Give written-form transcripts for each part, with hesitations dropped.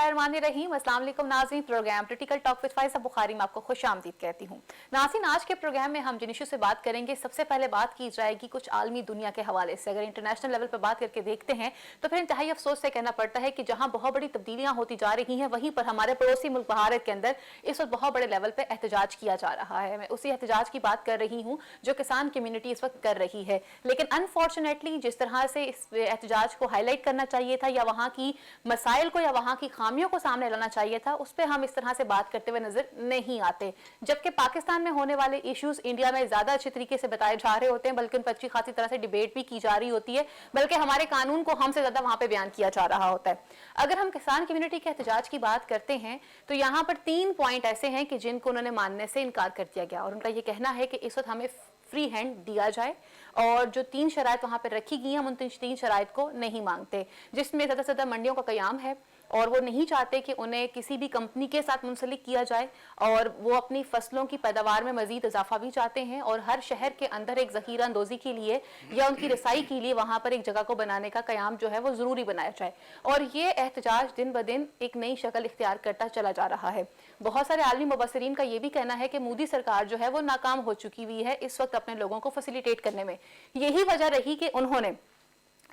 बिस्मिल्लाहिर्रहमानिर्रहीम। अस्सलाम वालेकुम नाज़रीन, program critical talk with Faiza Bukhari में आपको खुशामदीद कहती हूँ। नाज़रीन, आज के प्रोग्राम में हम जिन इशू से बात करेंगे, सबसे पहले बात की जाएगी कुछ आलमी दुनिया के हवाले से। अगर इंटरनेशनल लेवल पर बात करके देखते हैं तो फिर इंतहाई अफसोस से कहना पड़ता है कि जहाँ बहुत बड़ी तब्दीलियाँ होती जा रही हैं, वहीं पर हमारे पड़ोसी मुल्क भारत के अंदर इस वक्त बहुत बड़े लेवल पर एहतजाज किया जा रहा है। मैं उसी एहतजाज की बात कर रही हूँ जो किसान कम्यूनिटी इस वक्त कर रही है। लेकिन अनफॉर्चुनेटली जिस तरह से इस एहतजाज को हाईलाइट करना चाहिए था या वहाँ की मसाइल को या वहाँ की खामियों को सामने लाना चाहिए था, उस पर हम इस तरह से बात करते हुए नजर नहीं आते। जबकि पाकिस्तान में होने वाले इश्यूज इंडिया में ज्यादा अच्छे तरीके से बताए जा रहे होते हैं, बल्कि उन पर अच्छी खासी तरह से डिबेट भी की जा रही होती है, बल्कि हमारे कानून को हमसे ज्यादा वहां पे बयान किया जा रहा होता है। अगर हम किसान कम्युनिटी के एहतजाज की बात करते हैं तो यहाँ पर 3 पॉइंट ऐसे हैं कि जिनको उन्होंने मानने से इनकार कर दिया गया और उनका यह कहना है कि इस वक्त हमें फ्री हैंड दिया जाए और जो 3 शराइत वहां पर रखी गई हैं हम उन 3 शराइत को नहीं मांगते, जिसमें ज्यादा से ज्यादा मंडियों का कयाम है और वो नहीं चाहते कि उन्हें किसी भी कंपनी के साथ मुंसलिक किया जाए और वो अपनी फसलों की पैदावार में मजीद इजाफा भी चाहते हैं और हर शहर के अंदर एक जखीरा अंदोजी के लिए या उनकी रसाई के लिए वहां पर एक जगह को बनाने का कयाम जो है वो जरूरी बनाया जाए। और ये एहतजाज दिन ब दिन एक नई शक्ल इख्तियार करता चला जा रहा है। बहुत सारे आलमी मुबसरीन का ये भी कहना है कि मोदी सरकार जो है वो नाकाम हो चुकी हुई है इस वक्त अपने लोगों को फैसिलिटेट करने में। यही वजह रही कि उन्होंने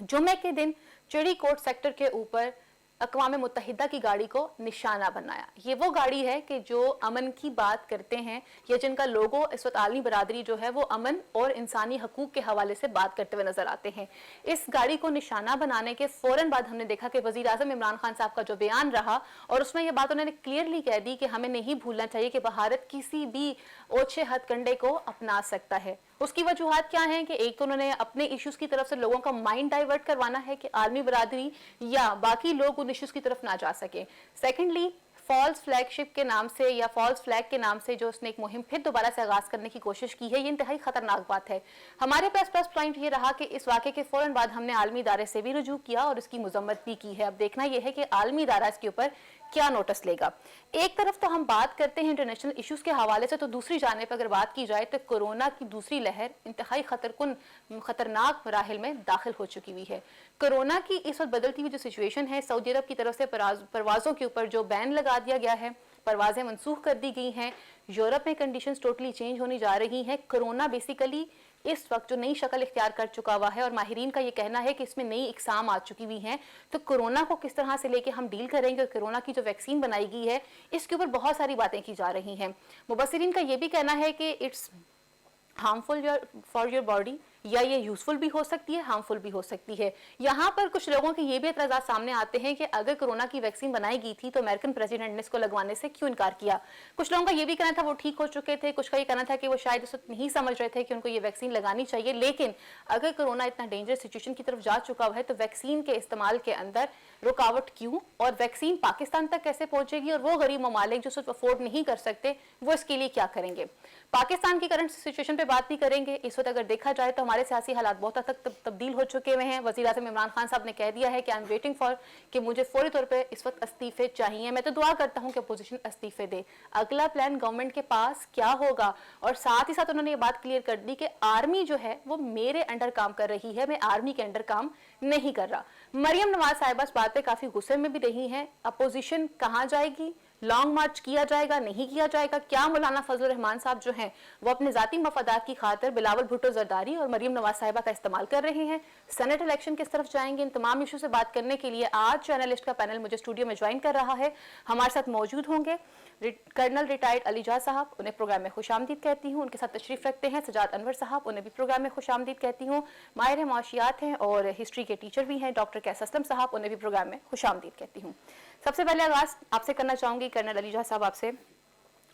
जुम्मे के दिन चिड़ीकोट सेक्टर के ऊपर अक़वाम मुत्तहिदा की गाड़ी को निशाना बनाया। ये वो गाड़ी है कि जो अमन की बात करते हैं या जिनका लोगो इस वक्त आलमी बरादरी जो है वो अमन और इंसानी हकूक के हवाले से बात करते हुए नजर आते हैं। इस गाड़ी को निशाना बनाने के फौरन बाद हमने देखा कि वज़ीर आज़म इमरान खान साहब का जो बयान रहा और उसमें यह बात उन्होंने क्लियरली कह दी कि हमें नहीं भूलना चाहिए कि भारत किसी भी ओछे हथकंडे को अपना सकता है। उसकी वजूहात क्या हैं कि एक तो उन्होंने अपने इश्यूज की तरफ से लोगों का माइंड डाइवर्ट करवाना है कि आलमी बरादरी या बाकी लोग उन इश्यूज की तरफ ना जा सके। सेकेंडली, फॉल्स फ्लैगशिप के नाम से या फॉल्स फ्लैग के नाम से जो उसने एक मुहिम फिर दोबारा से आगाज करने की कोशिश की है, ये इंतहाई खतरनाक बात है। हमारे पास प्लस पॉइंट ये रहा कि इस वाक़े के फौरन बाद हमने आलमी इदारे से भी रुजू किया और इसकी मजम्मत भी की है। अब देखना यह है कि आलमी इदारा इसके ऊपर क्या नोटिस लेगा। एक तरफ तो हम बात करते हैं इंटरनेशनल इश्यूज के हवाले से, तो दूसरी जाने पर अगर बात की जाए तो कोरोना की दूसरी लहर इंतहाई खतरनाक मराहिल में दाखिल हो चुकी हुई है। कोरोना की इस वक्त बदलती हुई जो सिचुएशन है, सऊदी अरब की तरफ से परवाजों के ऊपर जो बैन लगा दिया गया है, परवाजें मनसूख कर दी गई हैं, यूरोप में कंडीशंस टोटली चेंज होनी जा रही हैं। कोरोना बेसिकली इस वक्त जो नई शक्ल इख्तियार कर चुका हुआ है और माहिरीन का ये कहना है कि इसमें नई इकसाम आ चुकी हुई हैं, तो कोरोना को किस तरह से लेके हम डील करेंगे और कोरोना की जो वैक्सीन बनाई गई है इसके ऊपर बहुत सारी बातें की जा रही हैं। मुबसरीन का ये भी कहना है कि it's harmful for your body, या ये यूजफुल भी हो सकती है, हार्मफुल भी हो सकती है। यहाँ पर कुछ लोगों के ये भी एतराज़ात सामने आते हैं कि अगर कोरोना की वैक्सीन बनाई गई थी तो अमेरिकन प्रेसिडेंट ने इसको लगवाने से क्यों इनकार किया। कुछ लोगों का ये भी कहना था वो ठीक हो चुके थे, कुछ का ये कहना था कि वो शायद इस वक्त नहीं समझ रहे थे कि उनको ये वैक्सीन लगानी चाहिए। लेकिन अगर कोरोना इतना डेंजरस सिचुएशन की तरफ जा चुका है तो वैक्सीन के इस्तेमाल के अंदर रुकावट क्यों, और वैक्सीन पाकिस्तान तक कैसे पहुंचेगी, और वो गरीब ममालिक जो सिर्फ अफोर्ड नहीं कर सकते वो इसके लिए क्या करेंगे। पाकिस्तान की करंट सिचुएशन पे बात भी करेंगे। इस वक्त अगर देखा जाए तो हमारे सियासी हालात बहुत हद तक तब्दील हो चुके हुए हैं। वज़ीर आज़म इमरान खान साहब ने कह दिया है कि आई एम वेटिंग फॉर कि मुझे फौरी तौर पे इस वक्त इस्तीफे चाहिए। मैं तो दुआ करता हूं कि अपोजिशन इस्तीफे दे। अगला प्लान गवर्नमेंट के पास क्या होगा, और साथ ही साथ उन्होंने ये बात क्लियर कर दी कि आर्मी जो है वो मेरे अंडर काम कर रही है, मैं आर्मी के अंडर काम नहीं कर रहा। मरियम नवाज साहिबा इस बात पे काफी गुस्से में भी रही हैं। अपोजिशन कहाँ जाएगी, लॉन्ग मार्च किया जाएगा, नहीं किया जाएगा, क्या मौलाना फजल रहमान साहब जो हैं वो अपने जाती मफादात की खातिर बिलावल भुट्टो जरदारी और मरियम नवाज साहिबा का इस्तेमाल कर रहे हैं। सेनेट इलेक्शन किस तरफ जाएंगे, इन तमाम इशू से बात करने के लिए आज जो एनालिस्ट का पैनल मुझे स्टूडियो में ज्वाइन कर रहा है, हमारे साथ मौजूद होंगे कर्नल रिटायर्ड अलीजाज साहब, उन्हें प्रोग्राम में खुशामदीद कहती हूँ। उनके साथ तशरीफ रखते हैं सजाद अनवर साहब, उन्हें भी प्रोग्राम में खुशामदीद कहती हूँ। माहिर माशियात हैं और हिस्ट्री के टीचर भी हैं डॉक्टर कैस असलम साहब, उन्हें भी प्रोग्राम में खुशामदीद कहती हूँ। सबसे पहले आगाज आपसे करना चाहूंगी कर्नल अलीजाज साहब आपसे।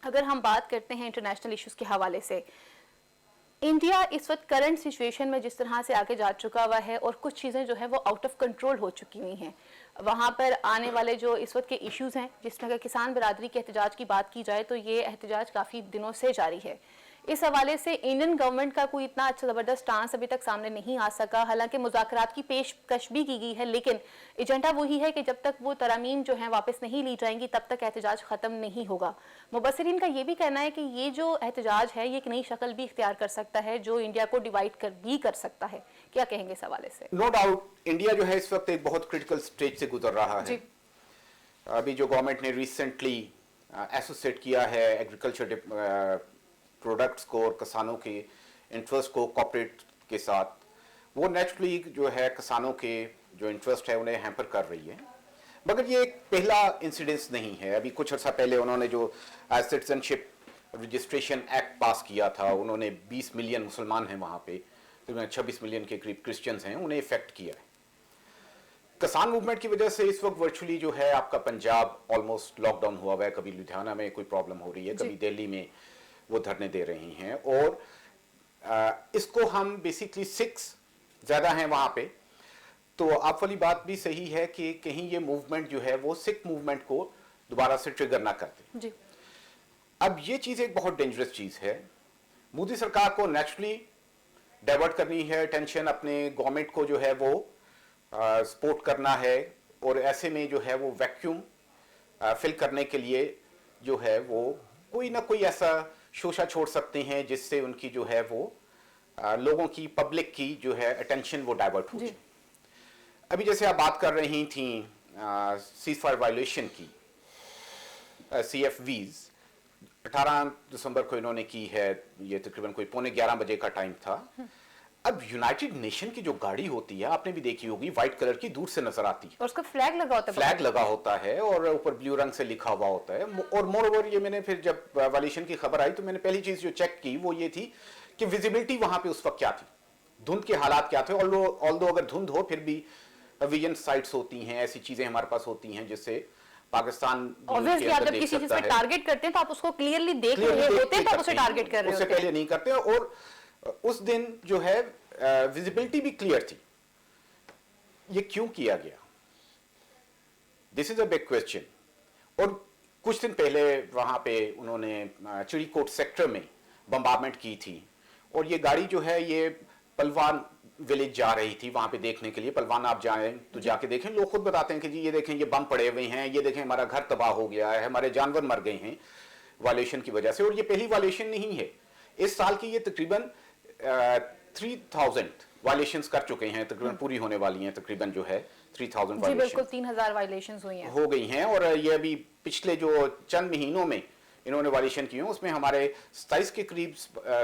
अगर हम बात करते हैं इंटरनेशनल इश्यूज के हवाले से, इंडिया इस वक्त करंट सिचुएशन में जिस तरह से आगे जा चुका हुआ है और कुछ चीज़ें जो है वो आउट ऑफ कंट्रोल हो चुकी हुई हैं, वहाँ पर आने वाले जो इस वक्त के इश्यूज हैं, जिसमें अगर किसान बिरादरी के एहतजाज की बात की जाए तो ये एहतजाज काफ़ी दिनों से जारी है। इस हवाले से इंडियन गवर्नमेंट का कोई इतना अच्छा ज़बरदस्त स्टांस अभी तक सामने नहीं आ सका। हालांकि मुज़ाकरात की पेशकश भी की गई है, लेकिन एजेंडा वही है कि जब तक वो तरामीम जो हैं वापस नहीं ली जाएंगी तब तक एहतजाज ख़त्म नहीं होगा। मुबसरीन का ये भी कहना है कि ये जो एहतजाज है ये एक नई शक्ल भी इख्तियार कर सकता है जो इंडिया को डिवाइड कर सकता है। क्या कहेंगे इस हवाले से? नो डाउट इंडिया जो है इस वक्त एक बहुत क्रिटिकल स्टेज से गुजर रहा है। अभी जो गवर्नमेंट ने रिसेंटली एसोसिएट किया है एग्रीकल्चर प्रोडक्ट्स को और किसानों के इंटरेस्ट को कॉर्पोरेट के साथ, वो नेचुरली जो है किसानों के जो इंटरेस्ट है उन्हें हैम्पर कर रही है। मगर ये एक पहला इंसिडेंस नहीं है। अभी कुछ अर्सा पहले उन्होंने जो सिटीजनशिप रजिस्ट्रेशन एक्ट पास किया था, उन्होंने 20 मिलियन मुसलमान हैं वहाँ पे, तो 26 मिलियन के करीब क्रिश्चियंस हैं, उन्हें इफेक्ट किया है। किसान मूवमेंट की वजह से इस वक्त वर्चुअली जो है आपका पंजाब ऑलमोस्ट लॉकडाउन हुआ हुआ है। कभी लुधियाना में कोई प्रॉब्लम हो रही है, कभी दिल्ली में वो धरने दे रही हैं। और इसको हम बेसिकली सिख्स ज़्यादा हैं वहाँ पे, तो आप वाली बात भी सही है कि कहीं ये मूवमेंट जो है वो सिख मूवमेंट को दोबारा से ट्रिगर ना कर दे जी। अब ये चीज़ एक बहुत डेंजरस चीज़ है। मोदी सरकार को नेचुरली डाइवर्ट करनी है टेंशन, अपने गवर्नमेंट को जो है वो सपोर्ट करना है, और ऐसे में जो है वो वैक्यूम फिल करने के लिए जो है वो कोई ना कोई ऐसा शोशा छोड़ सकते हैं जिससे उनकी जो है वो लोगों की, पब्लिक की जो है अटेंशन वो डाइवर्ट हो जाए। अभी जैसे आप बात कर रही थी सीजफायर वायलेशन की, CFVs 18 दिसंबर को इन्होंने की है, ये तकरीबन कोई 11:15 बजे का टाइम था। अब यूनाइटेड नेशन की जो गाड़ी होती है, आपने भी देखी होगी, व्हाइट कलर की, दूर से नजर आती है, और उसका फ्लैग लगा होता है, फ्लैग लगा होता है और ऊपर ब्लू रंग से लिखा हुआ होता है। और मोर ओवर ये मैंने फिर जब वायलेशन की खबर आई तो मैंने पहली चीज जो चेक की वो ये थी कि विजिबिलिटी वहां पे उस वक्त क्या थी, धुंध के हालात क्या थे। ऑल्दो अगर धुंध हो फिर भी विजन साइट्स होती हैं, ऐसी चीजें हमारे पास होती हैं जिससे पाकिस्तान ऑब्वियसली आप जब किसी चीज पे टारगेट करते हैं तो आप उसको क्लियरली देख रहे होते हैं, तब उसे टारगेट कर रहे होते हैं, उससे पहले नहीं करते। और उस दिन जो है विजिबिलिटी भी क्लियर थी। ये क्यों किया गया? This is a big question. और कुछ दिन पहले वहां पे उन्होंने चिड़ीकोट सेक्टर में बम्बार्डमेंट की थी, और ये गाड़ी जो है ये पलवान विलेज जा रही थी वहां पे देखने के लिए। पलवान आप जाएं तो जाके देखें, लोग खुद बताते हैं कि जी ये देखें ये बम पड़े हुए हैं, ये देखें हमारा घर तबाह हो गया है, हमारे जानवर मर गए हैं वायलेशन की वजह से। और ये पहली वायलेशन नहीं है, इस साल की ये तकरीबन 3000 वायलेशंस कर चुके हैं, तकरीबन पूरी होने वाली हैं, तकरीबन जो है 3000 जी बिल्कुल 3000 वायलेशंस हुई हैं, हो गई हैं। और ये अभी पिछले जो चंद महीनों में इन्होंने वायलेशन की है, उसमें हमारे 27 के करीब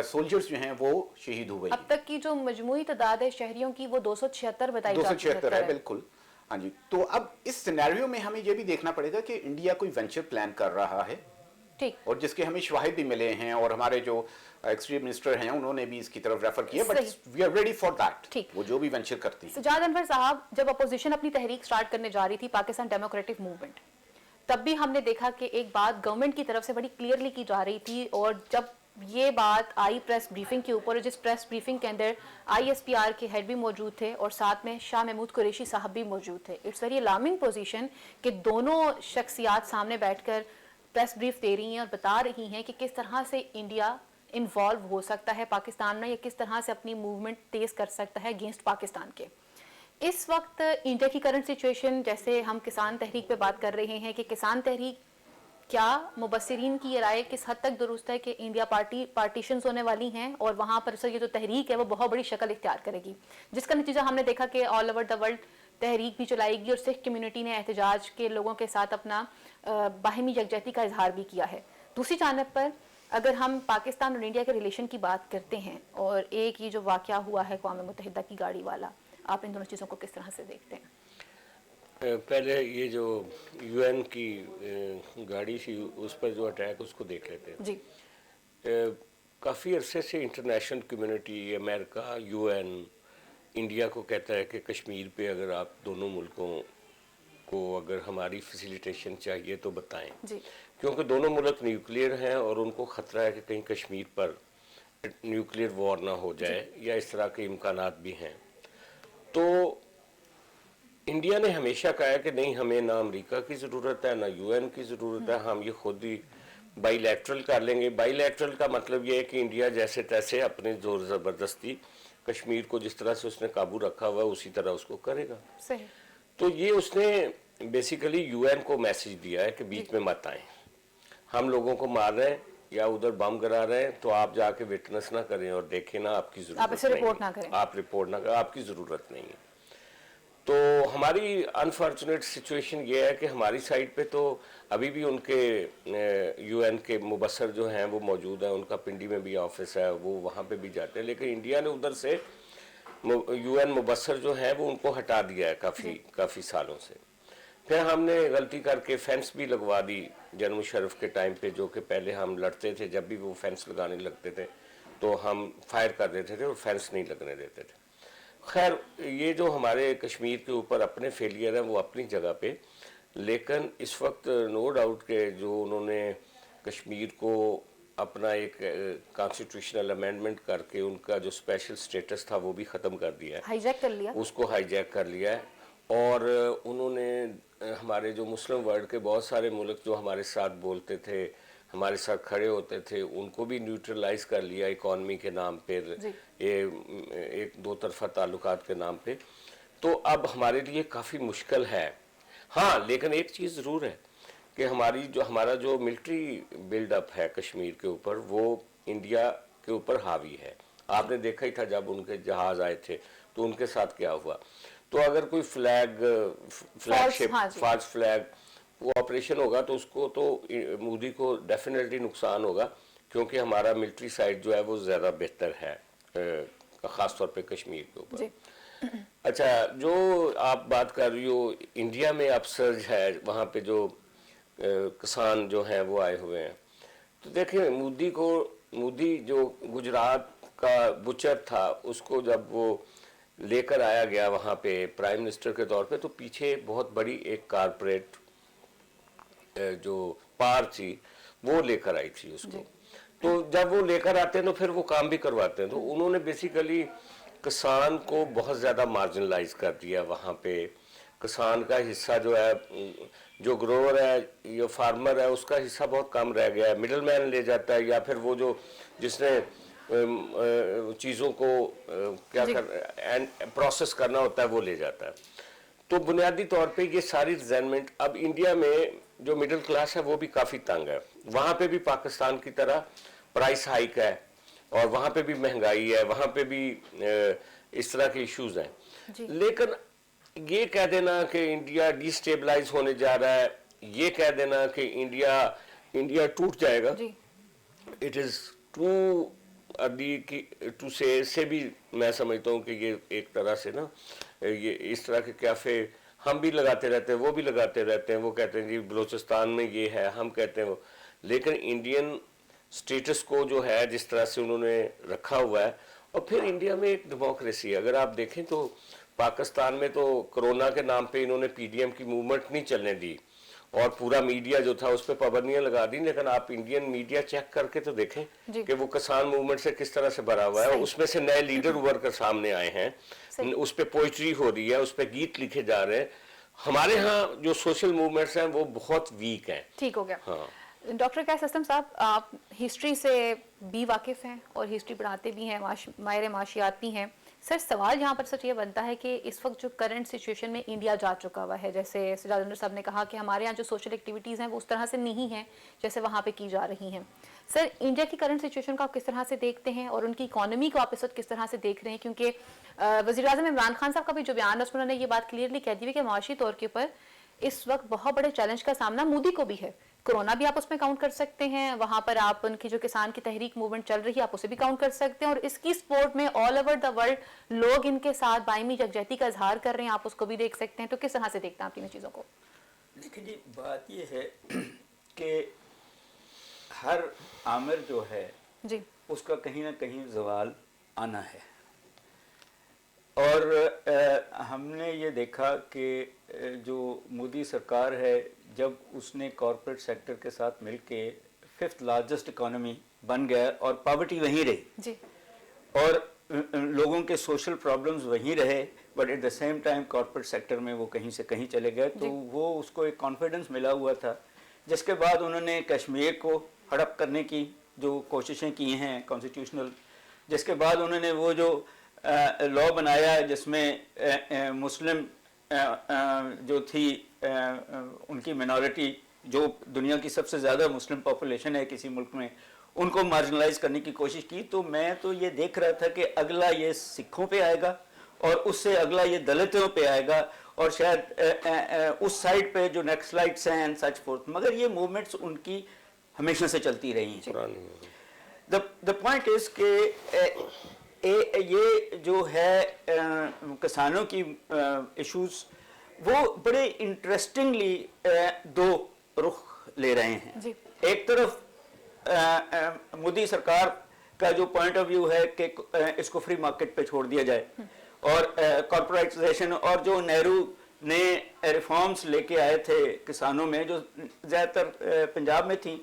सोल्जर्स जो हैं वो शहीद हुए। अब तक की जो मजमूई तादाद है शहरियों की वो 276 बताई जाती है। 276 है, बिल्कुल। हाँ जी। तो अब इस सिनेरियो में हमें ये भी देखना पड़ेगा कि इंडिया कोई वेंचर प्लान कर रहा है, ठीक, और जिसके हमें शवाहिद भी मिले हैं, और हमारे जो एक्सटीरियर मिनिस्टर हैं उन्होंने भी इसकी तरफ रेफर किया, but we are ready for that. ठीक, वो जो भी वेंचर करती है। सजाद अनवर साहब, जब अपोजिशन अपनी तहरीक स्टार्ट करने जा रही थी पाकिस्तान डेमोक्रेटिक मूवमेंट, तब भी हमने देखा कि एक बात गवर्नमेंट की तरफ से बड़ी क्लियरली की जा रही थी, और जब ये बात आई प्रेस ब्रीफिंग के ऊपर, जिस प्रेस ब्रीफिंग के अंदर ISPR के हेड भी मौजूद थे और साथ में शाह महमूद कुरैशी साहब भी मौजूद थे, इट्स वेरी अलार्मिंग पोजीशन कि दोनों शख्सियात सामने बैठकर प्रेस ब्रीफ दे रही हैं और बता रही हैं कि किस तरह से इंडिया इन्वॉल्व हो सकता है पाकिस्तान में, या किस तरह से अपनी मूवमेंट तेज कर सकता है अगेंस्ट पाकिस्तान के। इस वक्त इंडिया की करंट सिचुएशन, जैसे हम किसान तहरीक पे बात कर रहे हैं कि किसान तहरीक, क्या मुबस्सिरीन की ये राय किस हद तक दुरुस्त है कि इंडिया पार्टीशन होने वाली हैं और वहाँ पर सर ये जो तहरीक है वो बहुत बड़ी शक्ल इख्तियार करेगी, जिसका नतीजा हमने देखा कि ऑल ओवर द वर्ल्ड तहरीक भी चलाएगी और सिख कम्युनिटी ने एहतजाज के लोगों के साथ अपना बाहिमी यकजहती का इजहार भी किया है। दूसरी जानब पर अगर हम पाकिस्तान और इंडिया के रिलेशन की बात करते हैं, और एक ये जो वाक़या हुआ है अक़वाम मुत्तहिदा की गाड़ी वाला, आप इन दोनों चीज़ों को किस तरह से देखते हैं? पहले ये जो UN की गाड़ी थी उस पर जो अटैक, उसको देख लेते हैं जी। काफ़ी अरसे से international community, America, UN India को कहता है कि कश्मीर पे अगर आप दोनों मुल्कों को अगर हमारी फैसिलिटेशन चाहिए तो बताएं जी, क्योंकि दोनों मुल्क न्यूक्लियर हैं और उनको ख़तरा है कि कहीं कश्मीर पर न्यूक्लियर वॉर ना हो जाए या इस तरह के इम्कानात भी हैं। तो इंडिया ने हमेशा कहा है कि नहीं, हमें ना अमेरिका की ज़रूरत है ना UN की ज़रूरत है, हम ये खुद ही बाईलैटरल कर लेंगे। बाईलैटरल का मतलब ये है कि इंडिया जैसे तैसे अपने ज़ोर ज़बरदस्ती कश्मीर को जिस तरह से उसने काबू रखा हुआ है उसी तरह उसको करेगा। सही। तो ये उसने बेसिकली UN को मैसेज दिया है कि बीच में मत आए, हम लोगों को मार रहे हैं या उधर बम गिरा रहे हैं तो आप जाके विटनेस ना करें और देखें ना, आपकी ज़रूरत नहीं, रिपोर्ट ना करें, आप रिपोर्ट ना करें, आपकी ज़रूरत नहीं है। तो हमारी अनफॉर्चुनेट सिचुएशन ये है कि हमारी साइड पे तो अभी भी उनके यूएन के मुबसर जो हैं वो मौजूद हैं, उनका पिंडी में भी ऑफिस है, वो वहाँ पे भी जाते हैं, लेकिन इंडिया ने उधर से यूएन मुबसर जो हैं वो उनको हटा दिया है काफ़ी सालों से। फिर हमने गलती करके फेंस भी लगवा दी जनरल मुशर्रफ के टाइम पे, जो कि पहले हम लड़ते थे, जब भी वो फेंस लगाने लगते थे तो हम फायर कर देते थे और फेंस नहीं लगने देते थे। खैर ये जो हमारे कश्मीर के ऊपर अपने फेलियर हैं वो अपनी जगह पे, लेकिन इस वक्त नो डाउट के जो उन्होंने कश्मीर को अपना एक कॉन्स्टिट्यूशनल अमेंडमेंट करके उनका जो स्पेशल स्टेटस था वो भी ख़त्म कर दिया है, हाईजैक कर लिया, उसको हाईजैक कर लिया है। और उन्होंने हमारे जो मुस्लिम वर्ल्ड के बहुत सारे मुल्क जो हमारे साथ बोलते थे, हमारे साथ खड़े होते थे, उनको भी न्यूट्रलाइज कर लिया इकॉनमी के नाम पे, ये एक दो तरफा ताल्लुकात के नाम पे। तो अब हमारे लिए काफ़ी मुश्किल है। हाँ, लेकिन एक चीज़ ज़रूर है कि हमारा जो मिलिट्री बिल्डअप है कश्मीर के ऊपर, वो इंडिया के ऊपर हावी है। आपने देखा ही था जब उनके जहाज़ आए थे तो उनके साथ क्या हुआ। तो अगर कोई फ्लैगशिप फॉल्स फ्लैग वो ऑपरेशन होगा तो उसको तो मोदी को डेफिनेटली नुकसान होगा, क्योंकि हमारा मिलिट्री साइड जो है वो ज़्यादा बेहतर है, ख़ास तौर पे कश्मीर के ऊपर। अच्छा, जो आप बात कर रही हो इंडिया में अपसर्ज है, वहाँ पे जो किसान जो हैं वो आए हुए हैं, तो देखिए मोदी जो गुजरात का बुचर था उसको जब वो लेकर आया गया वहाँ पे प्राइम मिनिस्टर के तौर पे, तो पीछे बहुत बड़ी एक कारपोरेट जो पार थी वो लेकर आई थी उसको। तो जब वो लेकर आते हैं तो फिर वो काम भी करवाते हैं। तो उन्होंने बेसिकली किसान को बहुत ज़्यादा मार्जिनलाइज कर दिया वहाँ पे। किसान का हिस्सा जो है, जो ग्रोवर है या फार्मर है, उसका हिस्सा बहुत कम रह गया है, मिडल मैन ले जाता है, या फिर वो जो जिसने चीज़ों को प्रोसेस करना होता है वो ले जाता है। तो बुनियादी तौर पे ये सारी रिजाइनमेंट, अब इंडिया में जो मिडिल क्लास है वो भी काफ़ी तंग है। वहाँ पे भी पाकिस्तान की तरह प्राइस हाइक है और वहाँ पे भी महंगाई है, वहाँ पे भी इस तरह के इश्यूज हैं। लेकिन ये कह देना कि इंडिया डिस्टेबलाइज होने जा रहा है, ये कह देना कि इंडिया टूट जाएगा, इट इज़ टू अभी टू से भी मैं समझता हूँ कि ये एक तरह से ना, ये इस तरह के कैफ़े हम भी लगाते रहते हैं, वो भी लगाते रहते हैं, वो कहते हैं जी बलूचिस्तान में ये है, हम कहते हैं वो। लेकिन इंडियन स्टेटस को जो है जिस तरह से उन्होंने रखा हुआ है, और फिर इंडिया में एक डेमोक्रेसी है। अगर आप देखें तो पाकिस्तान में तो कोरोना के नाम पे इन्होंने पीडीएम की मूवमेंट नहीं चलने दी और पूरा मीडिया जो था उस पर पाबंदियां लगा दी, लेकिन आप इंडियन मीडिया चेक करके तो देखें कि वो किसान मूवमेंट से किस तरह से भरा हुआ है। उसमें से नए लीडर उभर कर सामने आए हैं, उस पर पोइट्री हो रही है, उस पर गीत लिखे जा रहे हैं। हमारे यहाँ जो सोशल मूवमेंट्स हैं वो बहुत वीक हैं। ठीक हो गया। हाँ, डॉक्टर कैस असलम साहब, आप हिस्ट्री से भी वाकिफ़ हैं और हिस्ट्री पढ़ाते भी हैं, माहिर माशियात भी हैं। सर, सवाल यहाँ पर सच ये बनता है कि इस वक्त जो करंट सिचुएशन में इंडिया जा चुका हुआ है, जैसे सिराजुल साहब ने कहा कि हमारे यहाँ जो सोशल एक्टिविटीज़ हैं वो उस तरह से नहीं हैं जैसे वहाँ पे की जा रही हैं। सर, इंडिया की करंट सिचुएशन को आप किस तरह से देखते हैं और उनकी इकॉनमी को आप इस वक्त किस तरह से देख रहे हैं? क्योंकि वज़ीर-ए-आज़म इमरान खान साहब का भी जो बयान है उसमें उन्होंने ये बात क्लियरली कह दी है कि माशी तौर के ऊपर इस वक्त बहुत बड़े चैलेंज का सामना मोदी को भी है। कोरोना भी आप उसमें काउंट कर सकते हैं, वहां पर आप उनकी जो किसान की तहरीक मूवमेंट चल रही है आप उसे भी काउंट कर सकते हैं, और इसकी सपोर्ट में ऑल ओवर द वर्ल्ड लोग इनके साथ बायमी यकजहती का इजहार कर रहे हैं, आप उसको भी देख सकते हैं। तो किस तरह से देखते हैं आप इन चीज़ों को? देखिए जी, बात ये है कि हर आमिर जो है जी उसका कहीं ना कहीं ज़वाल आना है। और हमने ये देखा कि जो मोदी सरकार है, जब उसने कॉरपोरेट सेक्टर के साथ मिलके 5th लार्जेस्ट इकोनॉमी बन गया और पॉवर्टी वहीं रही जी, और लोगों के सोशल प्रॉब्लम्स वहीं रहे, but at the same time corporate sector में वो कहीं से कहीं चले गए। तो वो उसको एक कॉन्फिडेंस मिला हुआ था, जिसके बाद उन्होंने कश्मीर को हड़प करने की जो कोशिशें की हैं कॉन्स्टिट्यूशनल, जिसके बाद उन्होंने वो जो लॉ बनाया जिसमें मुस्लिम जो थी उनकी मिनॉरिटी, जो दुनिया की सबसे ज़्यादा मुस्लिम पॉपुलेशन है किसी मुल्क में, उनको मार्जिनलाइज करने की कोशिश की। तो मैं तो ये देख रहा था कि अगला ये सिखों पे आएगा और उससे अगला ये दलितों पे आएगा और शायद उस साइड पे जो नेक्सलाइट्स हैं एंड सच फोर्थ, मगर ये मूवमेंट्स उनकी हमेशा से चलती रही हैं। द पॉइंट इज के ये जो है किसानों की इश्यूज वो बड़े इंटरेस्टिंगली दो रुख ले रहे हैं जी। एक तरफ मोदी सरकार का जो पॉइंट ऑफ व्यू है कि इसको फ्री मार्केट पे छोड़ दिया जाए और कॉर्पोरेटाइजेशन और जो नेहरू ने रिफॉर्म्स लेके आए थे किसानों में जो ज़्यादातर पंजाब में थी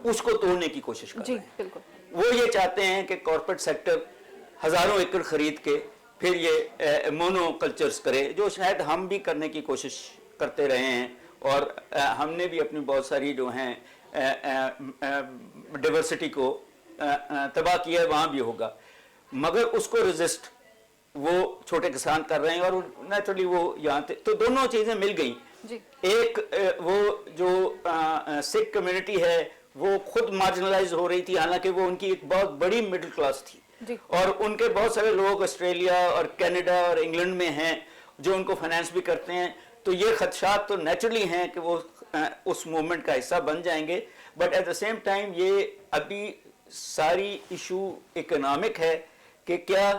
उसको तोड़ने की कोशिश कर जी, रहे हैं। बिल्कुल। वो ये चाहते हैं कि कॉर्पोरेट सेक्टर हजारों एकड़ खरीद के फिर ये मोनो कल्चर्स करे, जो शायद हम भी करने की कोशिश करते रहे हैं और हमने भी अपनी बहुत सारी जो हैं डाइवर्सिटी को तबाह किया है, वहाँ भी होगा, मगर उसको रेजिस्ट वो छोटे किसान कर रहे हैं और नेचुरली वो यहाँ तो दोनों चीज़ें मिल गई जी। एक वो जो सिख कम्युनिटी है वो खुद मार्जिनलाइज हो रही थी, हालांकि वो उनकी एक बहुत बड़ी मिडिल क्लास थी जी। और उनके बहुत सारे लोग ऑस्ट्रेलिया और कनाडा और इंग्लैंड में हैं जो उनको फाइनेंस भी करते हैं, तो ये खदशात तो नेचुरली हैं कि वो उस मूवमेंट का हिस्सा बन जाएंगे, but at the same time ये अभी सारी इशू इकोनॉमिक है कि क्या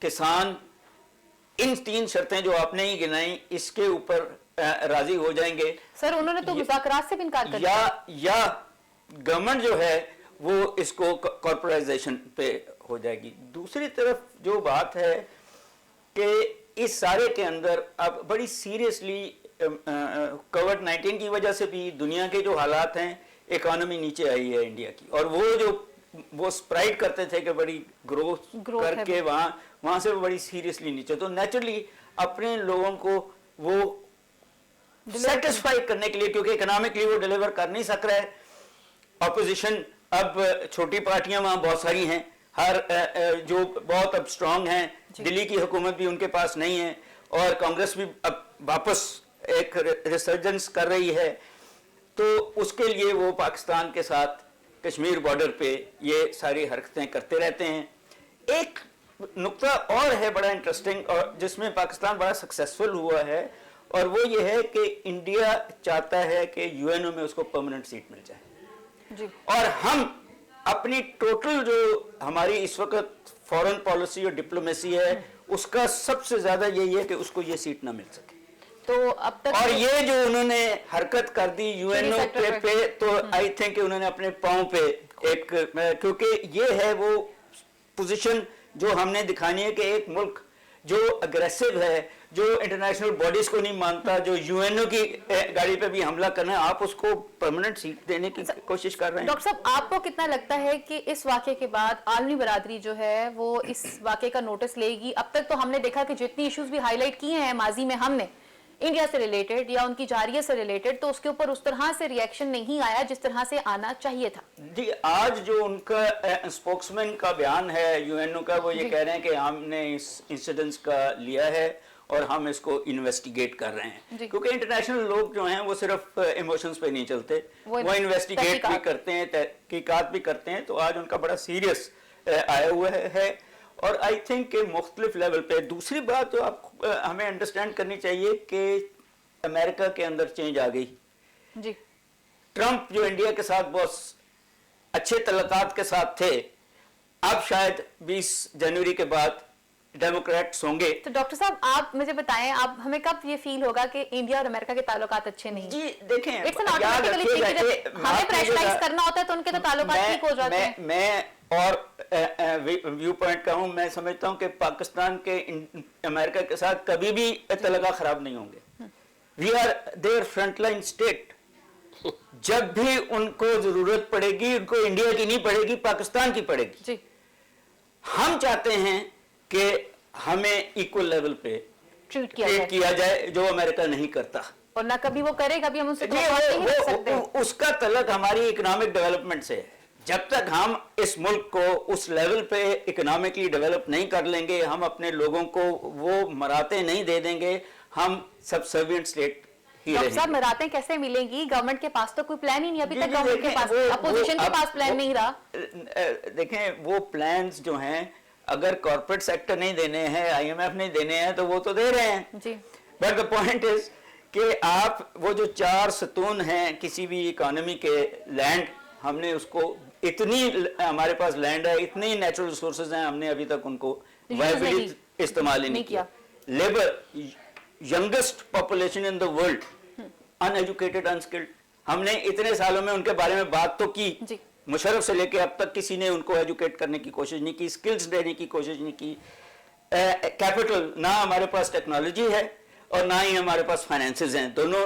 किसान इन 3 शर्तें जो आपने ही गिनाई इसके ऊपर राजी हो जाएंगे। सर उन्होंने तो मुज़ाकरात से भी इनकार कर दिया या गवर्नमेंट जो है वो इसको कॉर्पोरेटाइजेशन पे हो जाएगी। दूसरी तरफ जो बात है कि इस सारे के अंदर अब बड़ी सीरियसली कोविड-19 की वजह से भी दुनिया के जो हालात हैं, इकोनॉमी नीचे आई है इंडिया की, और वो स्प्राइड करते थे कि बड़ी ग्रोथ करके वहाँ से बड़ी सीरियसली नीचे, तो नेचुरली अपने लोगों को वो सेटिस्फाई करने के लिए, क्योंकि इकोनॉमिकली वो डिलीवर कर नहीं सक रहा है, ऑपोजिशन अब छोटी पार्टियां वहाँ बहुत सारी हैं, हर जो बहुत अब स्ट्रांग हैं, दिल्ली की हुकूमत भी उनके पास नहीं है और कांग्रेस भी अब वापस एक रिसर्जेंस कर रही है, तो उसके लिए वो पाकिस्तान के साथ कश्मीर बॉर्डर पे ये सारी हरकतें करते रहते हैं। एक नुक्ता और है बड़ा इंटरेस्टिंग और जिसमें पाकिस्तान बड़ा सक्सेसफुल हुआ है, और वो ये है कि इंडिया चाहता है कि यूएनओ में उसको परमानेंट सीट मिल जाए जी। और हम अपनी टोटल जो हमारी इस वक्त फॉरेन पॉलिसी और डिप्लोमेसी है उसका सबसे ज्यादा यही है कि उसको ये सीट ना मिल सके। तो अब तक और ये जो उन्होंने हरकत कर दी यूएनओ पे तो आई थिंक उन्होंने अपने पांव पे एक, क्योंकि ये है वो पोजीशन जो हमने दिखानी है कि एक मुल्क जो अग्रेसिव है, जो इंटरनेशनल बॉडीज को नहीं मानता, जो यूएनओ की गाड़ी पे भी हमला करना है, आप उसको परमानेंट सीट देने की कोशिश कर रहे हैं। डॉक्टर साहब आपको कितना लगता है कि इस वाकये के बाद आलमी बरादरी जो है वो इस वाकये का नोटिस लेगी? अब तक तो हमने देखा कि जितनी इश्यूज भी हाईलाइट किए हैं माजी में हमने इंडिया से रिलेटेड या उनकी जारियत से रिलेटेड, तो उसके ऊपर उस तरह से रिएक्शन नहीं आया जिस तरह से आना चाहिए था। जी, आज जो उनका स्पोक्समैन का बयान है यूएनओ का, वो ये कह रहे हैं कि हमने इस इंसिडेंट्स का लिया है और हम इसको इन्वेस्टिगेट कर रहे हैं, क्योंकि इंटरनेशनल लोग जो हैं वो सिर्फ इमोशंस पे नहीं चलते, वो इन्वेस्टिगेट भी करते हैं, तहकीकात भी करते हैं, तो आज उनका बड़ा सीरियस आया हुआ है और आई थिंक के मुख्तलिफ लेवल पे। दूसरी बात तो आप हमें अंडरस्टैंड करनी चाहिए कि अमेरिका के अंदर चेंज आ गई जी। ट्रंप जो इंडिया के साथ बहुत अच्छे तल्लुकात के साथ थे, अब शायद 20 जनवरी के बाद डेमोक्रेट्स होंगे। तो डॉक्टर साहब आप मुझे बताएं, आप हमें कब ये फील होगा कि इंडिया और अमेरिका के ताल्लुकात अच्छे नहीं? जी देखें, हमें प्रेशराइज करना होता है तो उनके तो ताल्लुकात ठीक हो जाते हैं। मैं और व्यू पॉइंट का हूं, मैं समझता हूं कि पाकिस्तान के अमेरिका के साथ कभी भी तल्लुकात खराब नहीं होंगे। We are their frontline state, जब भी उनको जरूरत पड़ेगी उनको इंडिया की नहीं पड़ेगी, पाकिस्तान की पड़ेगी जी। हम चाहते हैं कि हमें इक्वल लेवल पे ट्रीट किया जाए, जो अमेरिका नहीं करता और ना कभी वो करेगा, कभी हम उनसे नहीं कर सकते। उसका तल्लुक हमारी इकोनॉमिक डेवलपमेंट से है। जब तक हम इस मुल्क को उस लेवल पे इकोनॉमिकली डेवलप नहीं कर लेंगे, हम अपने लोगों को वो मराते नहीं दे देंगे, हम सबसर्विएंट स्टेट ही रहेंगे। साहब मराते कैसे मिलेंगी? गवर्नमेंट के पास तो कोई प्लान ही नहीं अभी तक, गवर्नमेंट के पास, अपोजिशन के पास प्लान नहीं रहा। देखें वो प्लान्स जो हैं अगर कॉर्पोरेट सेक्टर नहीं देने हैं, IMF नहीं देने हैं, तो वो तो दे रहे हैं जी। बट द पॉइंट इज कि आप वो जो 4 सतून हैं किसी भी इकोनॉमी के, लैंड, हमने उसको इतनी, हमारे पास लैंड है, इतनी नेचुरल रिसोर्सेज हैं, हमने अभी तक उनको वायबली इस्तेमाल ही नहीं किया। Labour, youngest population in the world, uneducated, unskilled, हमने इतने सालों में उनके बारे में बात तो की, मुशर्रफ से लेके अब तक किसी ने उनको एजुकेट करने की कोशिश नहीं की, स्किल्स देने की कोशिश नहीं की। कैपिटल, ना हमारे पास टेक्नोलॉजी है और ना ही हमारे पास फाइनेंसेस हैं, दोनों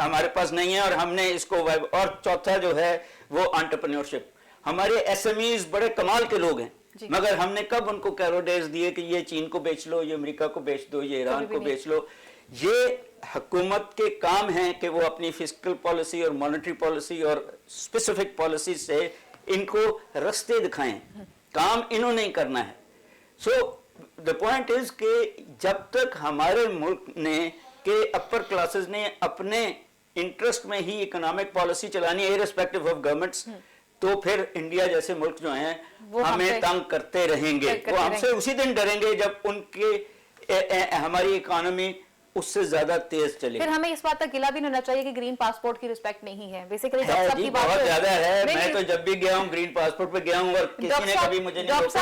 हमारे पास नहीं है, और हमने इसको, और चौथा जो है वो एंटरप्रेन्योरशिप। हमारे SMEs बड़े कमाल के लोग हैं, मगर हमने कब उनको कैरोडेज दिए कि ये चीन को बेच लो, ये अमेरिका को बेच दो, ये ईरान को बेच लो। ये हुकूमत के काम हैं कि वो अपनी फिस्कल पॉलिसी और मॉनेटरी पॉलिसी और स्पेसिफिक पॉलिसी से इनको रास्ते दिखाएं, काम इन्होंने ही करना है। सो द पॉइंट इज कि जब तक हमारे मुल्क ने के अपर क्लासेस ने अपने इंटरेस्ट में ही इकोनॉमिक पॉलिसी चलानी है इररिस्पेक्टिव ऑफ गवर्नमेंट्स, तो फिर इंडिया जैसे मुल्क जो हैं हमें तंग करते रहेंगे। वो हमसे उसी दिन डरेंगे जब उनके हमारी इकोनॉमी उससे ज्यादा तेज चले। फिर हमें इस बात का गिला भी नहीं होना चाहिए कि ग्रीन पासपोर्ट की रिस्पेक्ट नहीं है। बेसिकली बहुत ज्यादा है। मैं तो जब भी गया हूँ ग्रीन पासपोर्ट पे गया हूँ और किसी ने कभी मुझे नहीं रोका।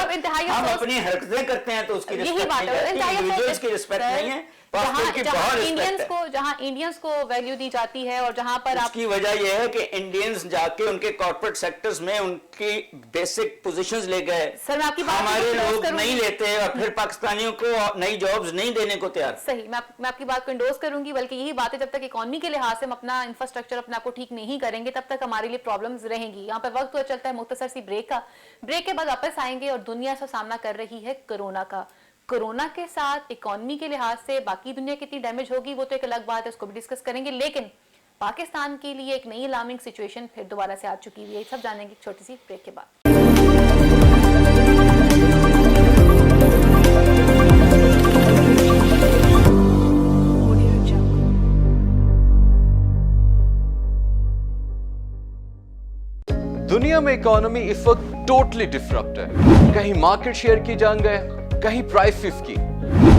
हम अपनी हरकतें करते हैं तो उसकी रिस्पेक्ट नहीं करते, इंडिविजुअल्स की रिस्पेक्ट नहीं है। जहां इंडियंस को वैल्यू दी जाती है और जहां पर उसकी वजह यह है कि इंडियंस जाके उनके कॉर्पोरेट सेक्टर्स में उनकी बेसिक पोजीशंस ले गए। सर मैं आपकी बात हमारे लोग नहीं लेते और फिर पाकिस्तानियों को नई जॉब्स नहीं देने को तैयार। सही, मैं आपकी बात को इंडोर्स करूंगी, बल्कि यही बात है जब तक इकोनॉमी के लिहाज से हम अपना इंफ्रास्ट्रक्चर अपने आप को ठीक नहीं करेंगे तब तक हमारे लिए प्रॉब्लम्स रहेंगी। यहाँ पर वक्त हुआ चलता है मुख्तसर सी ब्रेक का। ब्रेक के बाद वापस आएंगे और दुनिया से सामना कर रही है कोरोना का। कोरोना के साथ इकोनॉमी के लिहाज से बाकी दुनिया कितनी डैमेज होगी वो तो एक अलग बात है, उसको भी डिस्कस करेंगे। लेकिन पाकिस्तान के लिए एक नई अलार्मिंग सिचुएशन फिर दोबारा से आ चुकी है, ये सब जानेंगे एक छोटी सी ब्रेक के बाद। दुनिया में इकोनॉमी इस वक्त टोटली डिसरप्ट है। कहीं मार्केट शेयर की जंग है, कहीं प्राइसेस की।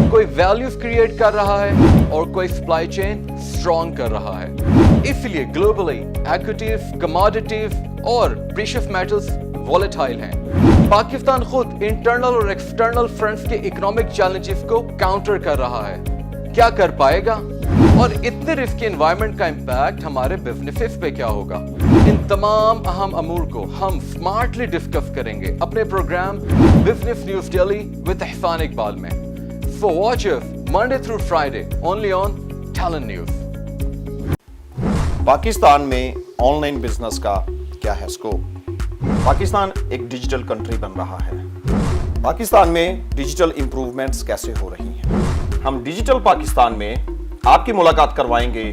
कोई वैल्यूज क्रिएट कर रहा है और कोई सप्लाई चेन स्ट्रॉन्ग कर रहा है। इसलिए ग्लोबली इक्विटीज, कमोडिटीज और प्रेशियस मेटल्स वॉलेटाइल हैं। पाकिस्तान खुद इंटरनल और एक्सटर्नल फ्रंट्स के इकोनॉमिक चैलेंजेस को काउंटर कर रहा है। क्या कर पाएगा और इतने रिस्की एनवायरनमेंट का इंपैक्ट हमारे बिजनेसेस पे क्या होगा? इन तमाम अहम अमूर को हम स्मार्टली डिस्कस करेंगे अपने programme business news daily with Ehsan Iqbal में। So watch us Monday through Friday only on Talent News. Pakistan में ऑनलाइन बिजनेस का क्या है स्कोप? पाकिस्तान एक डिजिटल कंट्री बन रहा है। पाकिस्तान में डिजिटल इंप्रूवमेंट्स कैसे हो रही हैं? हम डिजिटल पाकिस्तान में आपकी मुलाकात करवाएंगे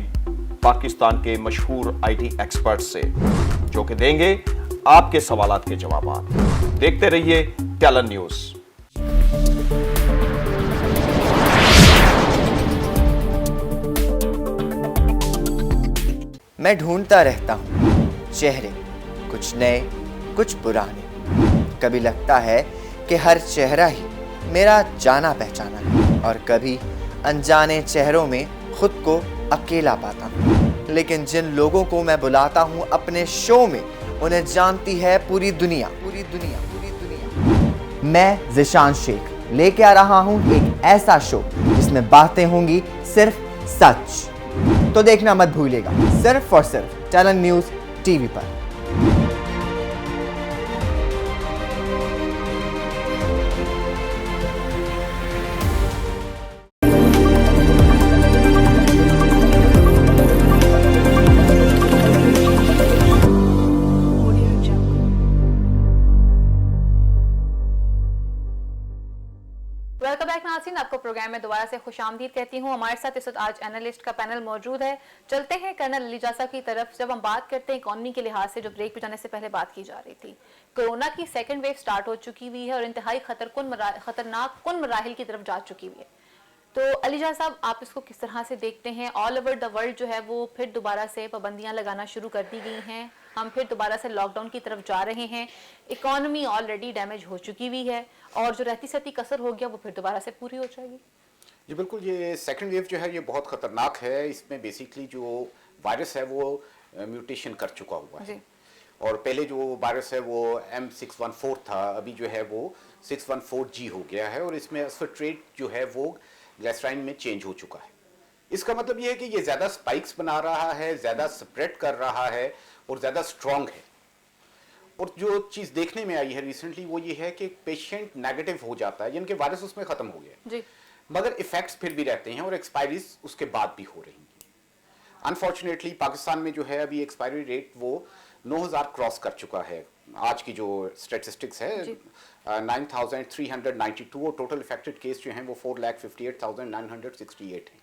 पाकिस्तान के मशहूर IT एक्सपर्ट्स से, जो कि देंगे आपके सवालात के जवाब। देखते रहिए टैलेंट न्यूज़। मैं ढूंढता रहता हूँ चेहरे, कुछ नए कुछ पुराने। कभी लगता है कि हर चेहरा ही मेरा जाना पहचाना है और कभी अनजाने चेहरों में खुद को अकेला पाता हूँ। लेकिन जिन लोगों को मैं बुलाता हूँ अपने शो में, उन्हें जानती है पूरी दुनिया। मैं ज़िशान शेख लेके आ रहा हूँ एक ऐसा शो जिसमें बातें होंगी सिर्फ सच। तो देखना मत भूलिएगा, सिर्फ और सिर्फ टैलेंट न्यूज़ टीवी पर। वेलकम बैक नाज़रीन, आपको प्रोग्राम में दोबारा से खुशामदीद कहती हूँ। हमारे साथ इस वक्त आज एनालिस्ट का पैनल मौजूद है। चलते हैं कर्नल अली जासा की तरफ। जब हम बात करते हैं इकोनॉमी के लिहाज से, जो ब्रेक पे जाने से पहले बात की जा रही थी, कोरोना की सेकंड वेव स्टार्ट हो चुकी हुई है और इंतहाई खतरनाक कुन मराहिल की तरफ जा चुकी हुई है। तो अली जासा साहब, आप इसको किस तरह से देखते हैं? ऑल ओवर द वर्ल्ड जो है वो फिर दोबारा से पाबंदियाँ लगाना शुरू कर दी गई हैं। हम फिर दोबारा से लॉकडाउन की तरफ जा रहे हैं, इकोनॉमी ऑलरेडी डैमेज हो चुकी हुई है और जो रहती सहती कसर हो गया वो फिर दोबारा से पूरी हो जाएगी? जी बिल्कुल, ये सेकंड वेव जो है ये बहुत खतरनाक है। इसमें बेसिकली जो वायरस है वो म्यूटेशन कर चुका हुआ है। और पहले जो वायरस है वो M614 था, अभी जो है वो 614G हो गया है और इसमें ट्रेट जो है वो ग्लिसराइन में चेंज हो चुका है। इसका मतलब ये है कि ये ज़्यादा स्पाइक्स बना रहा है, ज़्यादा स्प्रेड कर रहा है और ज़्यादा स्ट्रॉन्ग है। और जो चीज़ देखने में आई है रिसेंटली वो ये है कि पेशेंट नेगेटिव हो जाता है, यानी कि वायरस उसमें ख़त्म हो गया, मगर इफेक्ट्स फिर भी रहते हैं और एक्सपायरीज उसके बाद भी हो रही हैं। अनफॉर्चुनेटली पाकिस्तान में जो है अभी एक्सपायरी रेट वो 9000 क्रॉस कर चुका है। आज की जो स्टैटिस्टिक्स है 9392 और टोटल इफेक्टेड केस जो हैं वो 4,58,968 हैं।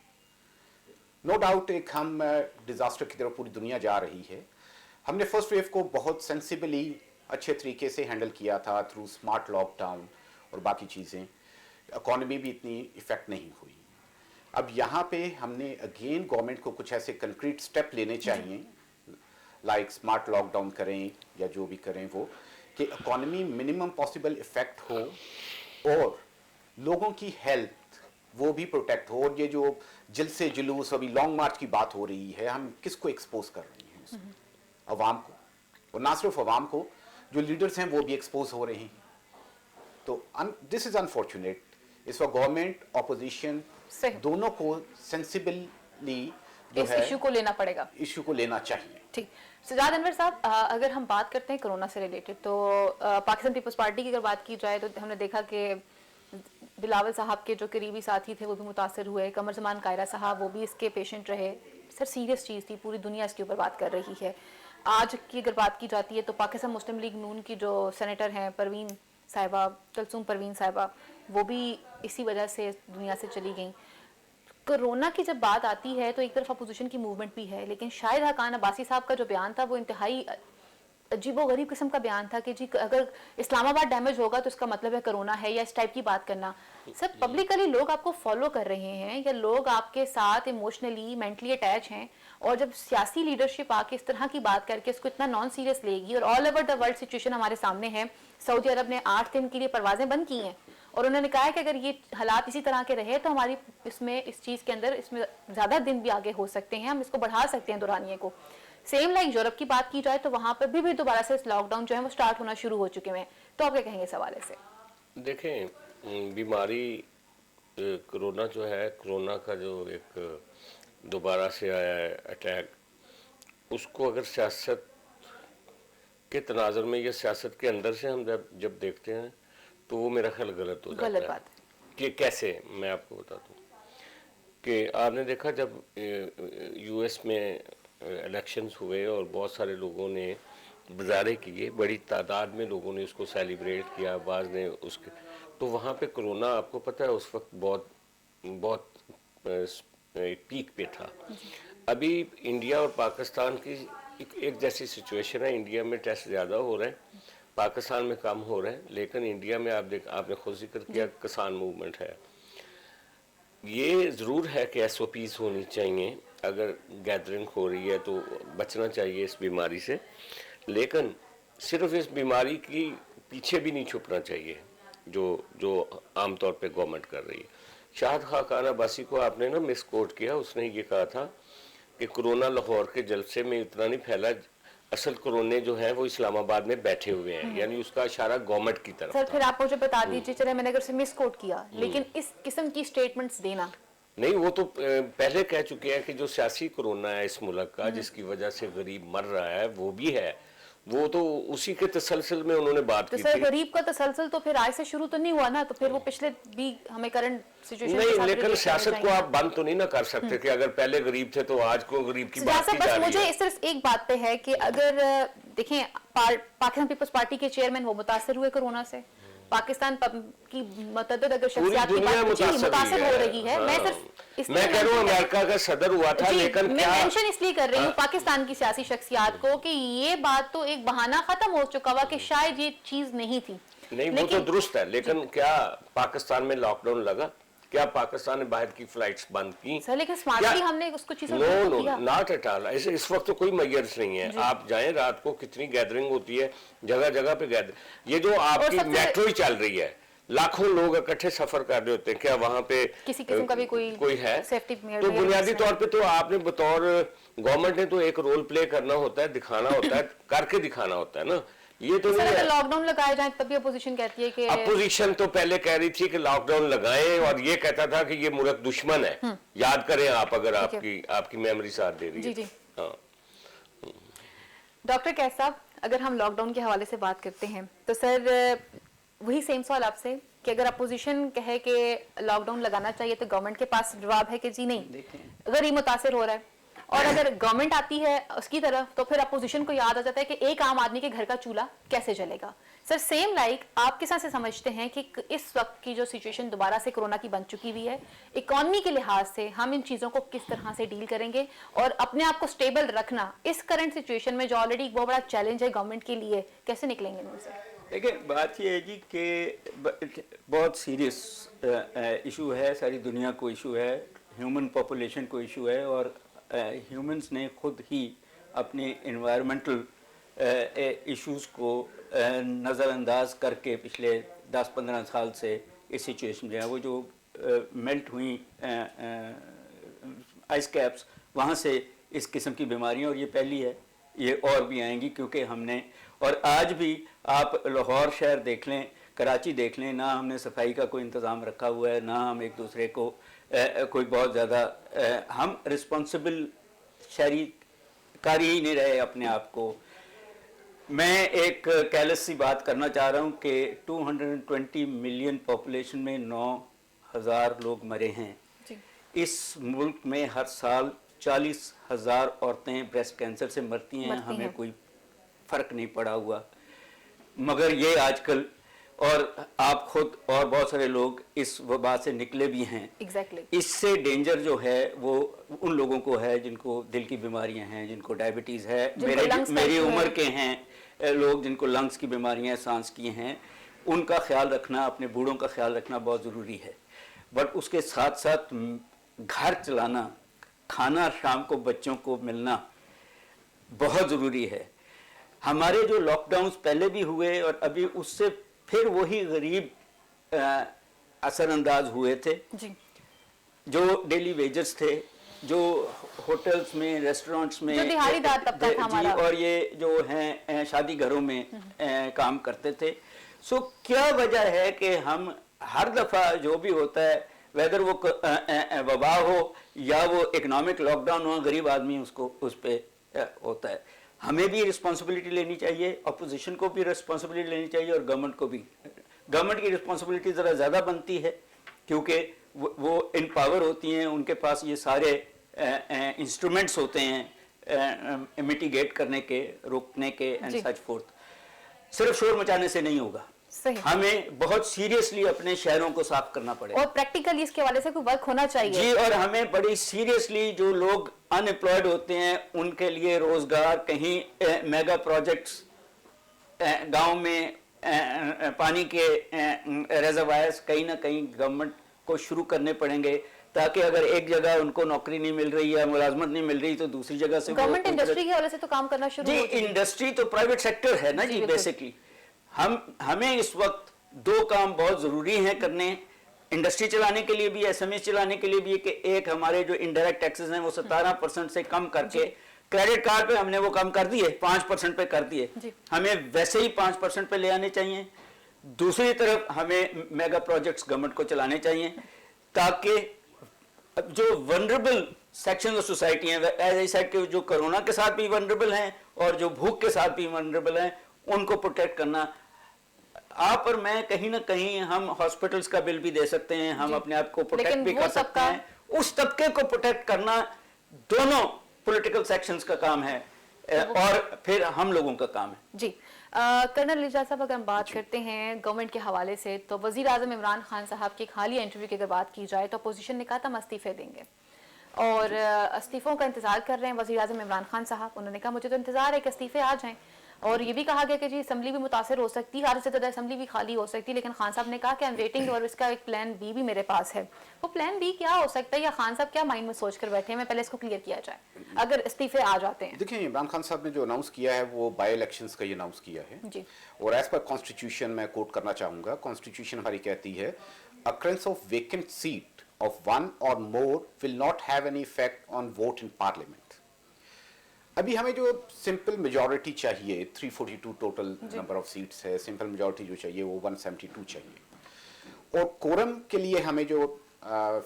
नो डाउट एक हम डिज़ास्टर की तरफ पूरी दुनिया जा रही है। हमने फर्स्ट वेव को बहुत सेंसिबली अच्छे तरीके से हैंडल किया था थ्रू स्मार्ट लॉकडाउन और बाकी चीज़ें, इकॉनमी भी इतनी इफेक्ट नहीं हुई। अब यहाँ पे हमने अगेन गवर्नमेंट को कुछ ऐसे कंक्रीट स्टेप लेने चाहिए, लाइक स्मार्ट लॉकडाउन करें या जो भी करें वो, कि इकॉनमी मिनिमम पॉसिबल इफेक्ट हो और लोगों की हेल्थ वो भी प्रोटेक्ट हो। और ये जो जलसे जुलूस अभी लॉन्ग मार्च की बात हो रही है, हम किसको एक्सपोज कर रहे हैं उसमें? अवाम को, और ना सिर्फ अवाम को, जो लीडर्स हैं वो भी एक्सपोज हो रहे हैं। तो दिस इज अनफॉर्चुनेट। इस वक्त गवर्नमेंट ऑपोजिशन दोनों को सेंसिबली जो है इशू को लेना पड़ेगा, इशू को लेना चाहिए। ठीक। सजाद अनवर साहब, अगर हम बात करते हैं कोरोना से रिलेटेड, तो पाकिस्तान पीपल्स पार्टी की अगर बात की जाए तो हमने देखा कि बिलावल साहब के जो करीबी साथी थे वो भी मुतासर हुए, कमर जमान कायरा साहब वो भी इसके पेशेंट रहे। सर सीरियस चीज़ थी, पूरी दुनिया इसके ऊपर बात कर रही है। आज की अगर बात की जाती है तो पाकिस्तान मुस्लिम लीग नून की जो सेनेटर हैं परवीन साहिबा, कलसूम परवीन साहिबा, वो भी इसी वजह से दुनिया से चली गई। कोरोना की जब बात आती है तो एक तरफ अपोजिशन की मूवमेंट भी है, लेकिन शाहिद हकान अब्बासी साहब का जो बयान था वो इंतहाई अजीबोगरीब किस्म का बयान था कि जी अगर इस्लामाबाद डैमेज होगा तो इसका मतलब है कोरोना है, या इस टाइप की बात करना। सर पब्लिकली लोग आपको फॉलो कर रहे हैं या लोग आपके साथ इमोशनली मेंटली अटैच हैं, और जब सियासी लीडरशिप आके इस तरह की बात करके इसको इतना नॉन सीरियस लेगी, और all over the world situation हमारे सामने है। सऊदी अरब ने 8 दिन के लिए परवाजें बंद की हैं और उन्होंने कहा है कि अगर ये हालात इसी तरह के रहे तो हमारी इसमें इस चीज़ के अंदर इसमें ज़्यादा दिन भी आगे हो सकते हैं, हम इसको बढ़ा सकते हैं दौरानिए को। सेम लाइक यूरोप की बात की जाए तो वहाँ पर भी दोबारा से लॉकडाउन जो है वो स्टार्ट होना शुरू हो चुके हैं। तो आप क्या कहेंगे इस हवाले से? देखें, बीमारी कोरोना जो है, कोरोना का जो एक दोबारा से आया है अटैक, उसको अगर सियासत के तनाज़ुर में या सियासत के अंदर से हम जब देखते हैं तो वो मेरा ख्याल गलत हो जाता है। बात कि कैसे, मैं आपको बता दूं कि आपने देखा जब यूएस में इलेक्शंस हुए और बहुत सारे लोगों ने मुजाहरे किए, बड़ी तादाद में लोगों ने उसको सेलिब्रेट किया, बाज़ ने उसके, तो वहाँ पे कोरोना आपको पता है उस वक्त बहुत पीक पे था। अभी इंडिया और पाकिस्तान की एक जैसी सिचुएशन है। इंडिया में टेस्ट ज़्यादा हो रहे हैं, पाकिस्तान में कम हो रहे हैं, लेकिन इंडिया में आपने खुद जिक्र किया किसान मूवमेंट है। ये ज़रूर है कि SOPs होनी चाहिए, अगर गैदरिंग हो रही है तो बचना चाहिए इस बीमारी से, लेकिन सिर्फ इस बीमारी की पीछे भी नहीं छुपना चाहिए जो आमतौर पे गवर्नमेंट कर रही है। शाहिद हकान अब्बासी को आपने ना मिस कोट किया, उसने ये कहा था कि कोरोना लाहौर के जलसे में इतना नहीं फैला, असल कोरोने जो है वो इस्लामाबाद में बैठे हुए हैं, यानी उसका इशारा गवर्नमेंट की तरफ। सर फिर आप मुझे बता दीजिए, चले मैंने अगर से मिस कोट किया, लेकिन इस किस्म की स्टेटमेंट्स देना नहीं, वो तो पहले कह चुके हैं कि जो सियासी कोरोना है इस मुल्क का, जिसकी वजह से गरीब मर रहा है, वो भी है। वो तो उसी के तसलसल में उन्होंने बात तो की सर थी। गरीब का तसलसल तो फिर आज से शुरू तो नहीं हुआ ना, तो फिर वो पिछले भी हमें करंट सिचुएशन नहीं, लेकिन सियासत को आप बंद तो नहीं ना कर सकते कि अगर पहले गरीब थे तो आज को गरीब की बात की जा रही है। मुझे सिर्फ एक बात पे है कि अगर देखें पाकिस्तान पीपल्स पार्टी के चेयरमैन वो मुतासर हुए कोरोना से, पाकिस्तान की मतदद अगर शख्सियत की बात मुतासर हो रही है, मैं कह रहा हूँ अमेरिका का सदर हुआ था, लेकिन मैं मेंशन इसलिए कर रही हूँ पाकिस्तान की सियासी शख्सियत को कि ये बात तो एक बहाना खत्म हो चुका हुआ कि शायद ये चीज नहीं थी। नहीं, वो तो दुरुस्त है, लेकिन क्या पाकिस्तान में लॉकडाउन लगा? क्या पाकिस्तान ने बाहर की फ्लाइट्स बंद की? सर लेकिन स्मार्टली हमने उसको चीजों को नो किया। Not at all. ऐसे इस वक्त तो कोई मैयर्स नहीं है। आप जाएं रात को, कितनी गैदरिंग होती है, जगह जगह पे गैदरिंग। ये जो आपकी मेट्रो ही चल रही है, लाखों लोग इकट्ठे सफर कर रहे होते हैं, क्या वहां पे किसी किस्म का भी कोई है? सेफ्टी तो बुनियादी तौर पे तो आपने बतौर गवर्नमेंट ने तो एक रोल प्ले करना होता है, दिखाना होता है, करके दिखाना होता है ना। ये तो नहीं है। लॉकडाउन लगाए जाए तभी अपोजिशन कहती है कि अपोजिशन तो पहले कह रही थी कि लॉकडाउन लगाएं, और ये कहता था कि ये मुल्क दुश्मन है। याद करें आप, अगर आपकी मेमोरी साथ दे रही है। जी। हाँ। डॉक्टर कैफ साहब, अगर हम लॉकडाउन के हवाले से बात करते हैं तो सर वही सेम सवाल आपसे कि अगर अपोजिशन कहे कि लॉकडाउन लगाना चाहिए तो गवर्नमेंट के पास जवाब है कि जी नहीं, गरीब मुतासिर हो रहा है। और अगर गवर्नमेंट आती है उसकी तरफ तो फिर अपोजिशन को याद आ जाता है कि एक आम आदमी के घर का चूल्हा कैसे चलेगा। सर सेम लाइक आप किस तरह से समझते हैं कि इस वक्त की जो सिचुएशन दोबारा से कोरोना की बन चुकी हुई है, इकोनॉमी के लिहाज से हम इन चीजों को किस तरह से डील करेंगे और अपने आप को स्टेबल रखना इस करंट सिचुएशन में जो ऑलरेडी एक बहुत बड़ा चैलेंज है गवर्नमेंट के लिए, कैसे निकलेंगे इनसे? देखिए बात ये है जी कि बहुत सीरियस इशू है, सारी दुनिया को इशू है, ह्यूमन पॉपुलेशन को इशू है, और ह्यूमंस ने खुद ही अपने इन्वायरमेंटल इश्यूज़ को नज़रअंदाज करके पिछले 10-15 साल से इस सिचुएशन में है। वो जो मेल्ट हुई आइस कैप्स, वहाँ से इस किस्म की बीमारियाँ, और ये पहली है, ये और भी आएंगी, क्योंकि हमने, और आज भी आप लाहौर शहर देख लें, कराची देख लें, ना हमने सफाई का कोई इंतज़ाम रखा हुआ है, ना हम एक दूसरे को कोई बहुत ज़्यादा हम रिस्पॉन्सिबल शहरी कारी ही नहीं रहे अपने आप को। मैं एक कैलस सी बात करना चाह रहा हूँ कि 220 मिलियन पॉपुलेशन में 9,000 लोग मरे हैं। इस मुल्क में हर साल 40,000 औरतें ब्रेस्ट कैंसर से मरती हैं, हमें कोई फ़र्क नहीं पड़ा हुआ। मगर ये आजकल, और आप खुद और बहुत सारे लोग इस वबा से निकले भी हैं। इससे डेंजर जो है वो उन लोगों को है जिनको दिल की बीमारियां हैं, जिनको डायबिटीज़ है, मेरी उम्र के हैं लोग जिनको लंग्स की बीमारियां, सांस की हैं, उनका ख्याल रखना, अपने बूढ़ों का ख्याल रखना बहुत ज़रूरी है। बट उसके साथ साथ घर चलाना, खाना शाम को बच्चों को मिलना बहुत ज़रूरी है। हमारे जो लॉकडाउन्स पहले भी हुए और अभी उससे फिर वही गरीब असरअंदाज हुए थे जी। जो डेली वेजर्स थे, जो होटल्स में, रेस्टोरेंट्स में, जो दिहाड़ीदार तबका था हमारा, और ये जो हैं शादी घरों में काम करते थे। सो क्या वजह है कि हम हर दफ़ा जो भी होता है, वेदर वो वबा हो या वो इकोनॉमिक लॉकडाउन हो, गरीब आदमी उसको उस पर होता है। हमें भी रिस्पॉन्सिबिलिटी लेनी चाहिए, अपोजिशन को भी रिस्पॉन्सिबिलिटी लेनी चाहिए, और गवर्नमेंट को भी। गवर्नमेंट की रिस्पॉन्सिबिलिटी ज़रा ज़्यादा बनती है क्योंकि वो इन पावर होती हैं, उनके पास ये सारे इंस्ट्रूमेंट्स होते हैं मिटिगेट करने के, रोकने के एंड सच फोर्थ। सिर्फ शोर मचाने से नहीं होगा, हमें बहुत सीरियसली अपने शहरों को साफ करना पड़ेगा, और प्रैक्टिकली इसके हवाले से कोई वर्क होना चाहिए जी। और हमें बड़ी सीरियसली जो लोग अनएम्प्लॉयड होते हैं उनके लिए रोजगार, कहीं मेगा प्रोजेक्ट्स गांव में पानी के रिजर्वायर्स कहीं ना कहीं गवर्नमेंट को शुरू करने पड़ेंगे, ताकि अगर एक जगह उनको नौकरी नहीं मिल रही है, मुलाजमत नहीं मिल रही, तो दूसरी जगह से गवर्नमेंट इंडस्ट्री के हवाले से तो काम करना शुरू हो। जी, इंडस्ट्री तो प्राइवेट सेक्टर है ना जी बेसिकली। हमें इस वक्त दो काम बहुत ज़रूरी हैं करने, इंडस्ट्री चलाने के लिए भी, एसएमएस चलाने के लिए भी, कि एक हमारे जो इनडायरेक्ट टैक्सेस हैं वो 17% से कम करके, क्रेडिट कार्ड पे हमने वो कम कर दिए, 5% पे कर दिए, हमें वैसे ही 5% पे ले आने चाहिए। दूसरी तरफ हमें मेगा प्रोजेक्ट्स गवर्नमेंट को चलाने चाहिए, ताकि जो वनरेबल सेक्शन ऑफ सोसाइटी हैं, एज आई सेड कि जो कोरोना के साथ भी वनरेबल हैं और जो भूख के साथ भी वनरेबल हैं, उनको प्रोटेक्ट करना। आप और मैं कहीं ना कहीं हम हॉस्पिटल्स का बिल भी दे सकते हैं, हम अपने आप को प्रोटेक्ट भी कर सकते हैं। उस तबके को प्रोटेक्ट करना दोनों पॉलिटिकल सेक्शंस का काम है और फिर हम लोगों का काम है जी। कर्नल इजाज़ साहब, अगर हम बात करते हैं गवर्नमेंट के हवाले से, तो वज़ीर आज़म इमरान खान साहब की एक हालिया इंटरव्यू की अगर बात की जाए तो अपोजिशन ने कहा था हम इस्तीफे देंगे, और इस्तीफ़ों का इंतज़ार कर रहे हैं वज़ीर आज़म इमरान खान साहब। उन्होंने कहा मुझे तो इंतज़ार है कि इस्तीफे आ जाएं, और ये भी कहा गया कि जी असेंबली भी मुतासर हो सकती है, आधे से ज़्यादा असेंबली भी खाली हो सकती है, लेकिन खान साहब ने कहा कि आई एम वेटिंग और इसका एक प्लान बी भी मेरे पास है। वो प्लान बी क्या हो सकता है, या खान साहब क्या माइंड में सोच कर बैठे हैं, मैं पहले इसको क्लियर किया जाए अगर इस्तीफे आ जाते हैं। देखिए, इमरान खान साहब ने जो अनाउंस किया है वो बाई इलेक्शंस का ही अनाउंस किया है जी। और एज पर कॉन्स्टिट्यूशन मैं कोट करना चाहूँगा, कॉन्स्टिट्यूशन हमारी कहती है occurrence of vacant seat of one or more will not have any effect on vote in parliament। अभी हमें जो सिंपल मेजॉरिटी चाहिए 342 टोटल नंबर ऑफ सीट्स है, सिंपल मेजॉरिटी जो चाहिए वो 172 चाहिए और कोरम के लिए हमें जो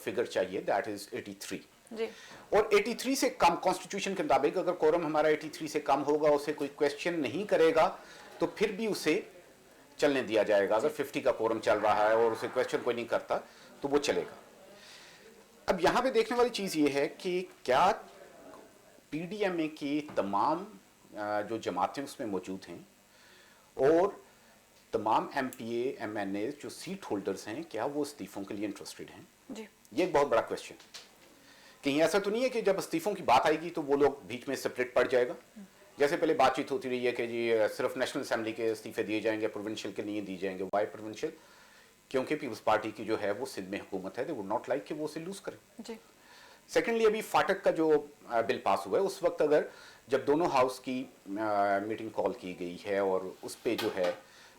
फिगर चाहिए दैट इज 83 जी। और 83 से कम कॉन्स्टिट्यूशन के मुताबिक अगर कोरम हमारा 83 से कम होगा, उसे कोई क्वेश्चन नहीं करेगा तो फिर भी उसे चलने दिया जाएगा। अगर 50 का कोरम चल रहा है और उसे क्वेश्चन कोई नहीं करता तो वो चलेगा। अब यहाँ पे देखने वाली चीज़ ये है कि क्या पीडीएमए की तमाम जो जमातें उसमें मौजूद हैं और तमाम एमपीए एमएनए जो सीट होल्डर्स हैं, क्या वो इस्तीफों के लिए इंटरेस्टेड हैं? जी। ये एक बहुत बड़ा क्वेश्चन। कहीं ऐसा तो नहीं है कि जब इस्तीफों की बात आएगी तो वो लोग बीच में सेपरेट पड़ जाएगा, जैसे पहले बातचीत होती रही है कि जी सिर्फ नेशनल असेंबली के इस्तीफे दिए जाएंगे, प्रोविंशियल के नहीं दिए जाएंगे। Why provincial? क्योंकि पीपल्स पार्टी की जो है वो सिंध में हुकूमत है, दे वुड नॉट लाइक कि वो उसे लूज करें। जी। सेकेंडली, अभी फाटक का जो बिल पास हुआ है उस वक्त अगर जब दोनों हाउस की मीटिंग कॉल की गई है और उस पर जो है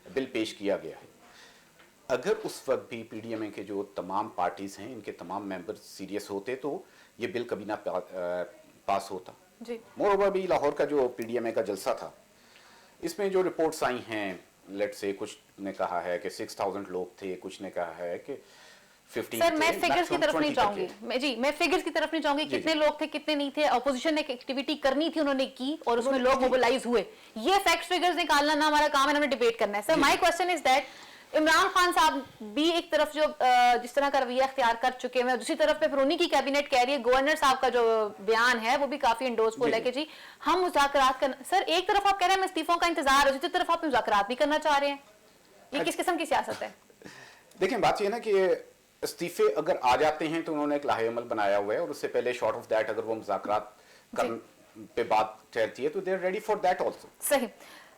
बिल पेश किया गया है, अगर उस वक्त भी पीडीएमए के जो तमाम पार्टीज हैं इनके तमाम मेंबर सीरियस होते तो ये बिल कभी ना पास होता। जी। मोरओवर भी लाहौर का जो पीडीएमए का जलसा था, इसमें जो रिपोर्ट्स आई हैं, लेट से कुछ ने कहा है कि 6000 लोग थे, कुछ ने कहा है कि 15 सर मैं थे, फिगर्स की maximum तरफ नहीं 20 तक जाऊंगी, मैं फिगर्स की तरफ नहीं जाऊंगी, जी, कितने जी। लोग थे कितने नहीं थे, अपोजिशन ने एक्टिविटी करनी थी उन्होंने की और उसमें लोग मोबिलाइज हुए, ये फैक्ट फिगर्स निकालना ना हमारा काम है, हमें डिबेट करना है। Sir my question is that Imran Khan साहब भी एक तरफ जो जिस तरह का रवैया अख्तियार कर चुके हैं, दूसरी तरफ पे फिर उन्हीं की कैबिनेट कह रही है, गवर्नर साहब का जो बयान है वो भी काफी इंडोर्सफुल है कि जी हम मुज़ाकरात करना। सर एक तरफ आप कह रहे हैं इस्तीफों का इंतजार है, दूसरी तरफ आप मुज़ाकरात भी करना चाह रहे हैं, ये किस किस्म की सियासत है? देखिए, बात ये है ना कि इस्तीफे अगर आ जाते हैं तो उन्होंने एक लाहेअमल बनाया हुआ है और उससे पहले शॉर्ट ऑफ दैट अगर वो मुज़ाकरात पे बात चलती है तो they are ready for that also. सही।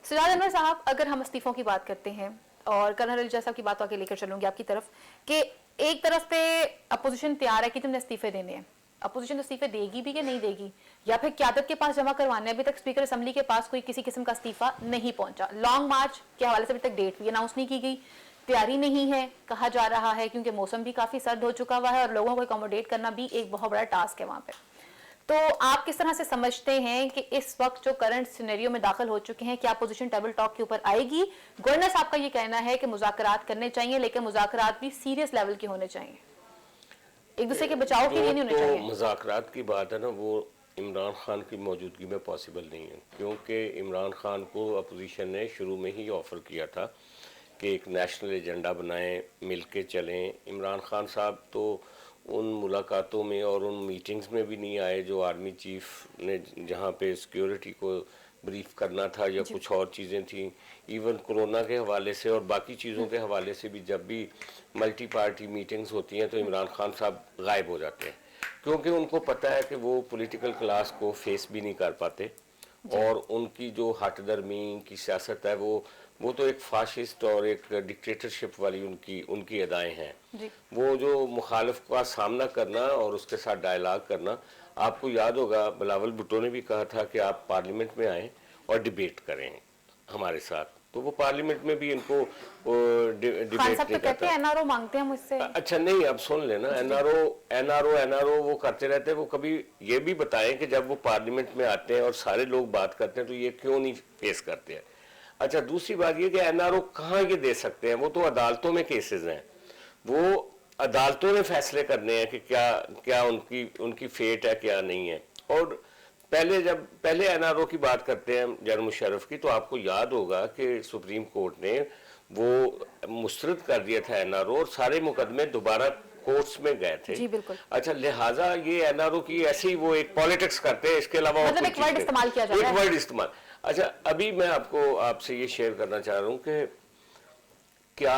सुजात अनवर साहब, अगर हम इस्तीफों की बात करते हैं और कर्नल अली साहब की बात आगे लेकर चलूंगी आपकी तरफ कि एक तरफ पे अपोजिशन तैयार है कि तुमने इस्तीफे देने हैं, अपोजिशन इस्तीफे देगी भी कि नहीं देगी, या फिर क़यादत के पास जमा करवाने। अभी तक स्पीकर असेंबली के पास कोई किसी किस्म का इस्तीफा नहीं पहुंचा। लॉन्ग मार्च के हवाले से अभी तक डेट भी अनाउंस नहीं की गई, तैयारी नहीं है कहा जा रहा है, क्योंकि मौसम भी काफी सर्द हो चुका हुआ है और लोगों को अकोमोडेट करना भी एक बहुत बड़ा टास्क है वहां पे। तो आप किस तरह से समझते हैं कि इस वक्त जो करंट सिनेरियो में दाखिल हो चुके हैं, क्या पोजीशन टेबल टॉक के ऊपर आएगी? गवर्नर साहब का ये कहना है कि मुज़ाकरात करने चाहिए, लेकिन मुज़ाकरात भी सीरियस लेवल के होने चाहिए, एक दूसरे के बचाव के लिए नहीं होने चाहिए। मुज़ाकरात की बात है ना, वो इमरान खान की मौजूदगी में पॉसिबल नहीं है, क्योंकि इमरान खान को अपोजिशन ने शुरू में ही ऑफ़र किया था कि एक नेशनल एजेंडा बनाएं, मिल के चलें। इमरान खान साहब तो उन मुलाकातों में और उन मीटिंग्स में भी नहीं आए जो आर्मी चीफ ने जहाँ पे सिक्योरिटी को ब्रीफ करना था या कुछ और चीज़ें थी। इवन कोरोना के हवाले से और बाकी चीज़ों के हवाले से भी जब भी मल्टी पार्टी मीटिंग्स होती हैं तो इमरान खान साहब गायब हो जाते हैं, क्योंकि उनको पता है कि वो पॉलिटिकल क्लास को फेस भी नहीं कर पाते और उनकी जो हट दरमी की सियासत है वो तो एक फाशिस्ट और एक डिक्टेटरशिप वाली उनकी अदाएं हैं। वो जो मुखालिफ का सामना करना और उसके साथ डायलॉग करना, आपको याद होगा बिलावल भुट्टो ने भी कहा था कि आप पार्लियामेंट में आएँ और डिबेट करें हमारे साथ, तो वो पार्लियामेंट में भी इनको डिबेट नहीं करते हैं। एनआरओ मांगते हैं मुझसे। अच्छा नहीं, अब सुन लेना, एनआरओ वो करते रहते हैं। वो कभी ये भी बताएं कि जब वो पार्लियामेंट में आते हैं और सारे लोग बात करते हैं तो ये क्यों नहीं फेस करते हैं। अच्छा, दूसरी बात ये कि एनआरओ कहाँ ये दे सकते हैं, वो तो अदालतों में केसेस हैं, वो अदालतों ने फैसले करने हैं कि क्या उनकी फेट है क्या नहीं है। और पहले एनआरओ की बात करते हैं जनरल मुशर्रफ की, तो आपको याद होगा कि सुप्रीम कोर्ट ने वो मुस्तरद कर दिया था एनआरओ और सारे मुकदमे दोबारा कोर्ट्स में गए थे। जी बिल्कुल। अच्छा, लिहाजा ये एनआरओ की ऐसे ही वो एक पॉलिटिक्स करते हैं, इसके अलावा मतलब एक वर्ड इस्तेमाल किया जाता है। एक वर्ड इस्तेमाल। अच्छा, अभी मैं आपसे ये शेयर करना चाह रहा हूँ कि क्या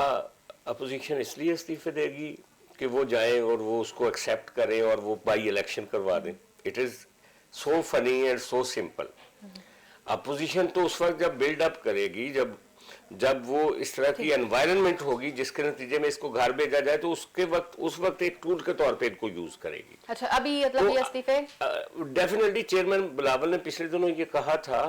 अपोजिशन इसलिए इस्तीफे देगी कि वो जाएं और वो उसको एक्सेप्ट करें और वो बाई इलेक्शन करवा दें? It is so funny and so simple. Opposition तो उस वक्त जब बिल्ड अप करेगी, जब वो इस तरह की एनवायरनमेंट होगी जिसके नतीजे में इसको घर भेजा जाए, तो उस वक्त एक टूल के तौर पे इनको यूज करेगी। अच्छा, अभी मतलब ये इस्तीफे डेफिनेटली चेयरमैन बिलावल ने पिछले दिनों ये कहा था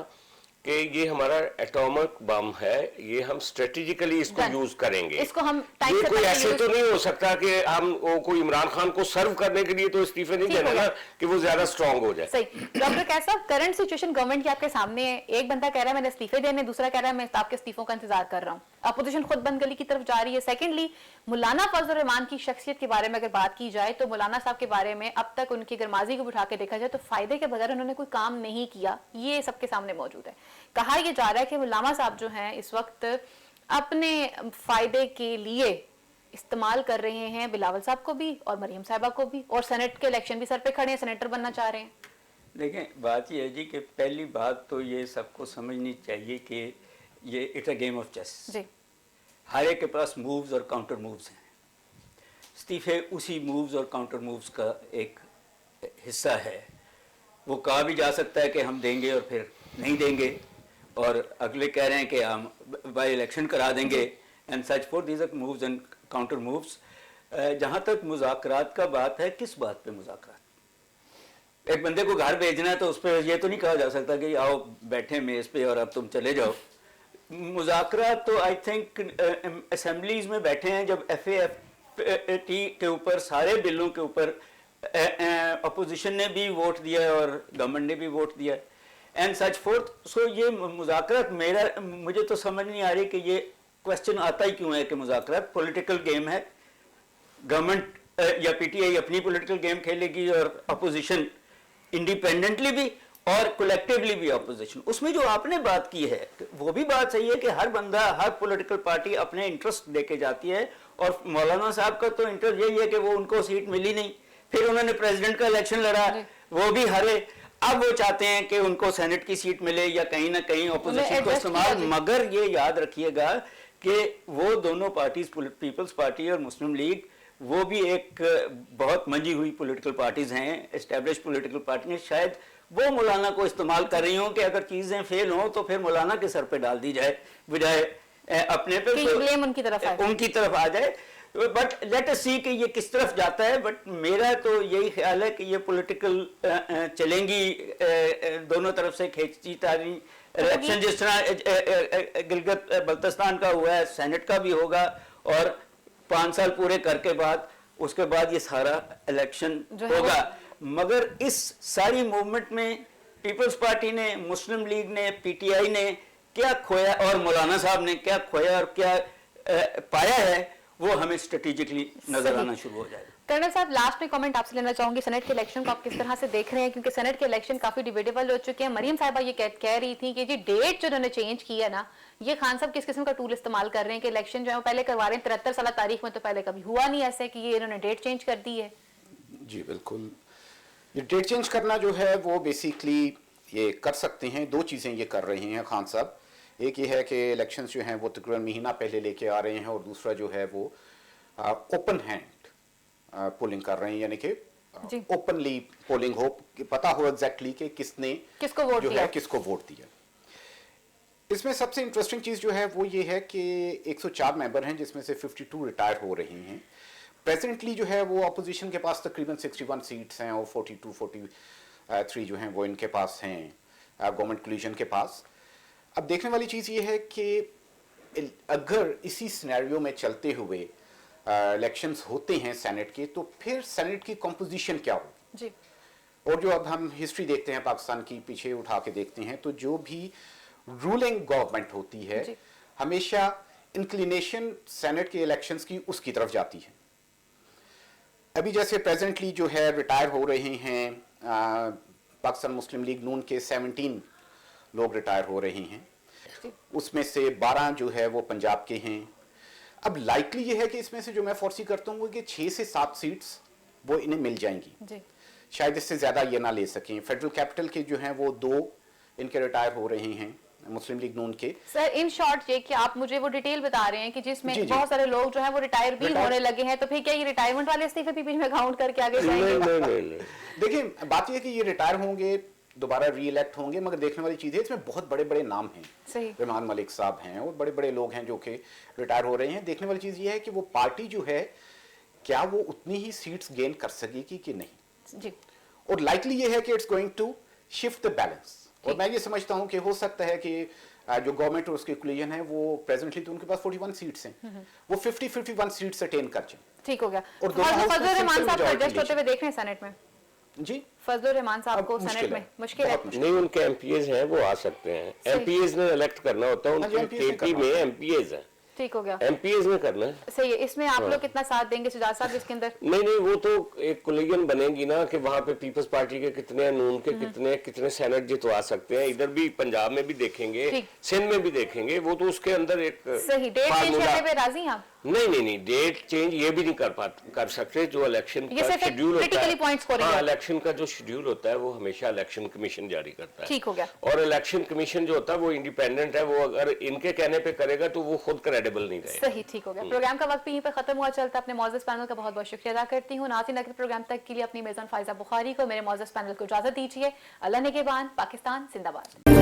कि ये हमारा एटॉमिक बम है, ये हम स्ट्रेटेजिकली इसको यूज करेंगे, इसको हम टाइम ये से कोई पहले ऐसे तो नहीं हो सकता कि हम कोई इमरान खान को सर्व करने के लिए तो इस्तीफे नहीं देना ना कि वो ज्यादा स्ट्रांग हो जाए। सही। डॉक्टर कैसा करंट सिचुएशन गवर्नमेंट की आपके सामने है, एक बंदा कह रहा है मैंने इस्तीफे देने, दूसरा कह रहा है मैं आपके इस्तीफों का इंतजार कर रहा हूँ, अपोजिशन खुद बंद गली की तरफ जा रही है। सेकेंडली, मौलाना फजल रहमान की शख्सियत के बारे में अगर बात की जाए तो मौलाना साहब के बारे में अब तक उनकी गरमाजी को उठा के देखा जाए तो फायदे के बगैर उन्होंने कोई काम नहीं किया, ये सबके सामने मौजूद है। कहा यह जा रहा है कि मौलाना साहब जो हैं इस वक्त अपने फायदे के लिए इस्तेमाल कर रहे हैं बिलावल साहब को भी और मरियम साहिबा को भी, और सेनेट के इलेक्शन भी सर पे खड़े हैं, सेनेटर बनना चाह रहे हैं। देखें, बात यह है जी कि पहली बात तो ये सबको समझनी चाहिए कि ये it's a game of chess जी। हर एक के पास मूव्स और काउंटर मूव्स हैं। इस्तीफे उसी मूव्स और काउंटर मूव्स का एक हिस्सा है। वो कहा भी जा सकता है कि हम देंगे और फिर नहीं देंगे, और अगले कह रहे हैं कि हम बाई इलेक्शन करा देंगे and such for these are moves and counter moves. जहाँ तक मुज़ाकरात का बात है, किस बात पे मुज़ाकरात? एक बंदे को घर भेजना है तो उस पर यह तो नहीं कहा जा सकता कि आओ बैठे मेज़ पे और अब तुम चले जाओ। मुज़ाकरात तो आई थिंक असेंबलीज में बैठे हैं, जब FAT के ऊपर सारे बिलों के ऊपर अपोजिशन ने भी वोट दिया है और गवर्नमेंट ने भी वोट दिया है एंड सच फोर्थ। सो ये मुज़ाकरात मुझे तो समझ नहीं आ रही कि ये क्वेश्चन आता ही क्यों है कि मुज़ाकरात पॉलिटिकल गेम है। गवर्नमेंट या PTI अपनी पॉलिटिकल गेम खेलेगी और अपोजिशन इंडिपेंडेंटली भी और कलेक्टिवली भी अपोजिशन। उसमें जो आपने बात की है वो भी बात सही है कि हर बंदा, हर पॉलिटिकल पार्टी अपने इंटरेस्ट लेके जाती है, और मौलाना साहब का तो इंटरेस्ट यही है कि वो उनको सीट मिली नहीं, फिर उन्होंने प्रेसिडेंट का इलेक्शन लड़ा, वो भी हारे, अब वो चाहते हैं कि उनको सेनेट की सीट मिले या कहीं ना कहीं अपोजिशन को इस्तेमाल। मगर ये याद रखिएगा कि वो दोनों पार्टीज, पीपल्स पार्टी और मुस्लिम लीग, वो भी एक बहुत मंजी हुई पॉलिटिकल पार्टीज हैं, एस्टेब्लिश पॉलिटिकल पार्टी। शायद वो मौलाना को इस्तेमाल कर रही हों कि अगर चीजें फेल हों तो फिर मौलाना के सर पे डाल दी जाए बजाय अपने पे, तो ब्लेम उनकी तरफ आ जाए। बट लेट अस सी कि ये किस तरफ जाता है। बट मेरा तो यही ख्याल है कि ये पॉलिटिकल चलेंगी दोनों तरफ से खींचतानी इलेक्शन, जिस तरह गिलगित बल्तिस्तान का हुआ है, सेनेट का भी होगा, और 5 साल पूरे करके बाद उसके बाद ये सारा इलेक्शन होगा। मगर इस सारी मूवमेंट में पीपल्स पार्टी ने, मुस्लिम लीग ने, PTI ने क्या खोया और मौलाना साहब ने क्या खोया और क्या पाया है, वो हमें स्ट्रेटेजिकली नजर आना शुरू हो जाएगा। कर्नल साहब, लास्ट में कमेंट आपसे लेना चाहूंगी, सेनेट के इलेक्शन को आप किस तरह से देख रहे हैं, क्योंकि सेनेट के इलेक्शन काफी डिबेटेबल हो चुके हैं। मरियम साहिबा ये कह रही थी कि जी डेट जो उन्होंने चेंज की है ना, ये खान साहब किस किस्म का टूल इस्तेमाल कर रहे हैं कि इलेक्शन जो है वो पहले करवा रहे हैं। 73 साल तारीख में तो पहले कभी हुआ नहीं ऐसे कि ये इन्होंने डेट चेंज कर दी है। जी बिल्कुल, ये डेट चेंज करना जो है वो बेसिकली ये कर सकते हैं। 2 चीज़ें ये कर रहे हैं खान साहब। एक ये है कि इलेक्शंस जो हैं वो तकरीबन महीना पहले लेके आ रहे हैं, और दूसरा जो है वो ओपन हैंड पोलिंग कर रहे हैं, यानी कि ओपनली पोलिंग हो, पता हो एग्जैक्टली कि किसने किसको वोट दिया। किसको वोट दिया। इसमें सबसे इंटरेस्टिंग चीज़ जो है वो ये है कि 104 मेंबर हैं, जिसमें से 52 रिटायर हो रहे हैं। प्रेजेंटली जो है वो अपोजिशन के पास तकरीबन 61 सीट्स हैं, और 42-43 जो हैं वो इनके पास हैं, गवर्नमेंट कोलिशन के पास। अब देखने वाली चीज़ ये है कि अगर इसी सिनेरियो में चलते हुए इलेक्शंस होते हैं सेनेट के, तो फिर सेनेट की कंपोजिशन क्या हो जी। और जो अब हम हिस्ट्री देखते हैं पाकिस्तान की, पीछे उठा के देखते हैं, तो जो भी रूलिंग गवर्नमेंट होती है हमेशा इंक्लिनेशन सेनेट के इलेक्शंस की उसकी तरफ जाती है। अभी जैसे प्रेजेंटली जो है रिटायर हो रहे हैं पाकिस्तान मुस्लिम लीग नून के 17 लोग रिटायर हो रहे हैं, उसमें से 12 जो है वो पंजाब के हैं। अब लाइकली ये है कि इसमें से जो मैं फोर्सी करता हूँ कि 6 से 7 सीट्स वो इन्हें मिल जाएंगी जी। शायद इससे ज़्यादा ये ना ले सकें। फेडरल कैपिटल के जो हैं वो 2 इनके रिटायर हो रहे हैं मुस्लिम लीग नून के। सर इन शॉर्ट ये कि आप मुझे वो डिटेल बता रहे हैं कि जिसमें बहुत सारे लोग जो है वो रिटायर भी होने लगे हैं, तो फिर क्या ये रिटायरमेंट वाले इस्तीफे भी बीच में काउंट करके आगे जाएंगे? देखिए बात ये है कि ये रिटायर होंगे दोबारा री इलेक्ट होंगे, मगर देखने वाली चीज़ है इसमें बहुत बड़े बड़े नाम हैं। सही। रहमान मलिक साहब हैं और बड़े बड़े लोग हैं जो कि रिटायर हो रहे हैं। देखने वाली चीज़ ये है कि वो पार्टी जो है क्या वो उतनी ही सीट्स गेन कर सकेगी कि नहीं जी। और लाइकली ये है कि it's going to shift the balance. और मैं ये समझता हूँ कि हो सकता है कि जो गवर्नमेंट और उसके कोलिजन है वो प्रेजेंटली तो उनके पास 41 सीट्स हैं, वो 50-51 सीट्स अटेन कर जाएं। ठीक हो गया। और दोनों हाउस में फजल रहमान सिंपल साहब को majority एडजस्ट होते हुए लीजिए। देख रहे हैं सेनेट में। जी फजल रहमान साहब अब को मुश्किल सेनेट है, में मुश्किल है। बहुत मुश्किल। नहीं, उनके एमपीएज हैं, वो आ सकते हैं। सही। एमपीएज ने इलेक्ट करना होता है, हाँ जी, उनके MPs ने केपी करना में होता है। एमपीएज है, ठीक हो गया। एमपीएज ने करना है। सही है। इसमें आप लोग कितना साथ देंगे सुजात साहब इसके अंदर? नहीं नहीं, वो तो एक कोलिजन बनेगी ना कि वहां पे पीपल्स पार्टी के कितने, नून के कितने कितने सेनेट जितवा सकते हैं। इधर भी पंजाब में भी देखेंगे, ठीक। सिंध में भी देखेंगे, वो तो उसके अंदर एक सही। डेट चेंज फार्मूला- करने पे राजी हैं आप? नहीं, डेट चेंज ये भी नहीं कर सकते। जो इलेक्शन ये का सिर्फ एक शेड्यूल होता critically points को है, रहेगा। हाँ, इलेक्शन का जो शेड्यूल होता है वो हमेशा इलेक्शन कमीशन जारी करता है। ठीक हो गया। और इलेक्शन कमीशन जो होता है वो इंडिपेंडेंट है, वो अगर इनके कहने पे करेगा तो वो खुद क्रेडिबल नहीं रहेगा। सही। ठीक हो गया। प्रोग्राम का वक्त भी यहीं पर खत्म हुआ चलता। अपने मौजूद पैनल का बहुत बहुत शुक्रिया अदा करती हूँ। नाज़रीन, अगले प्रोग्राम तक के लिए अपनी मेज़बान फायजा बुखारी को, मेरे मौजूद पैनल को इजाजत दीजिए। अल्लाह निगहबान। पाकिस्तान जिंदाबाद।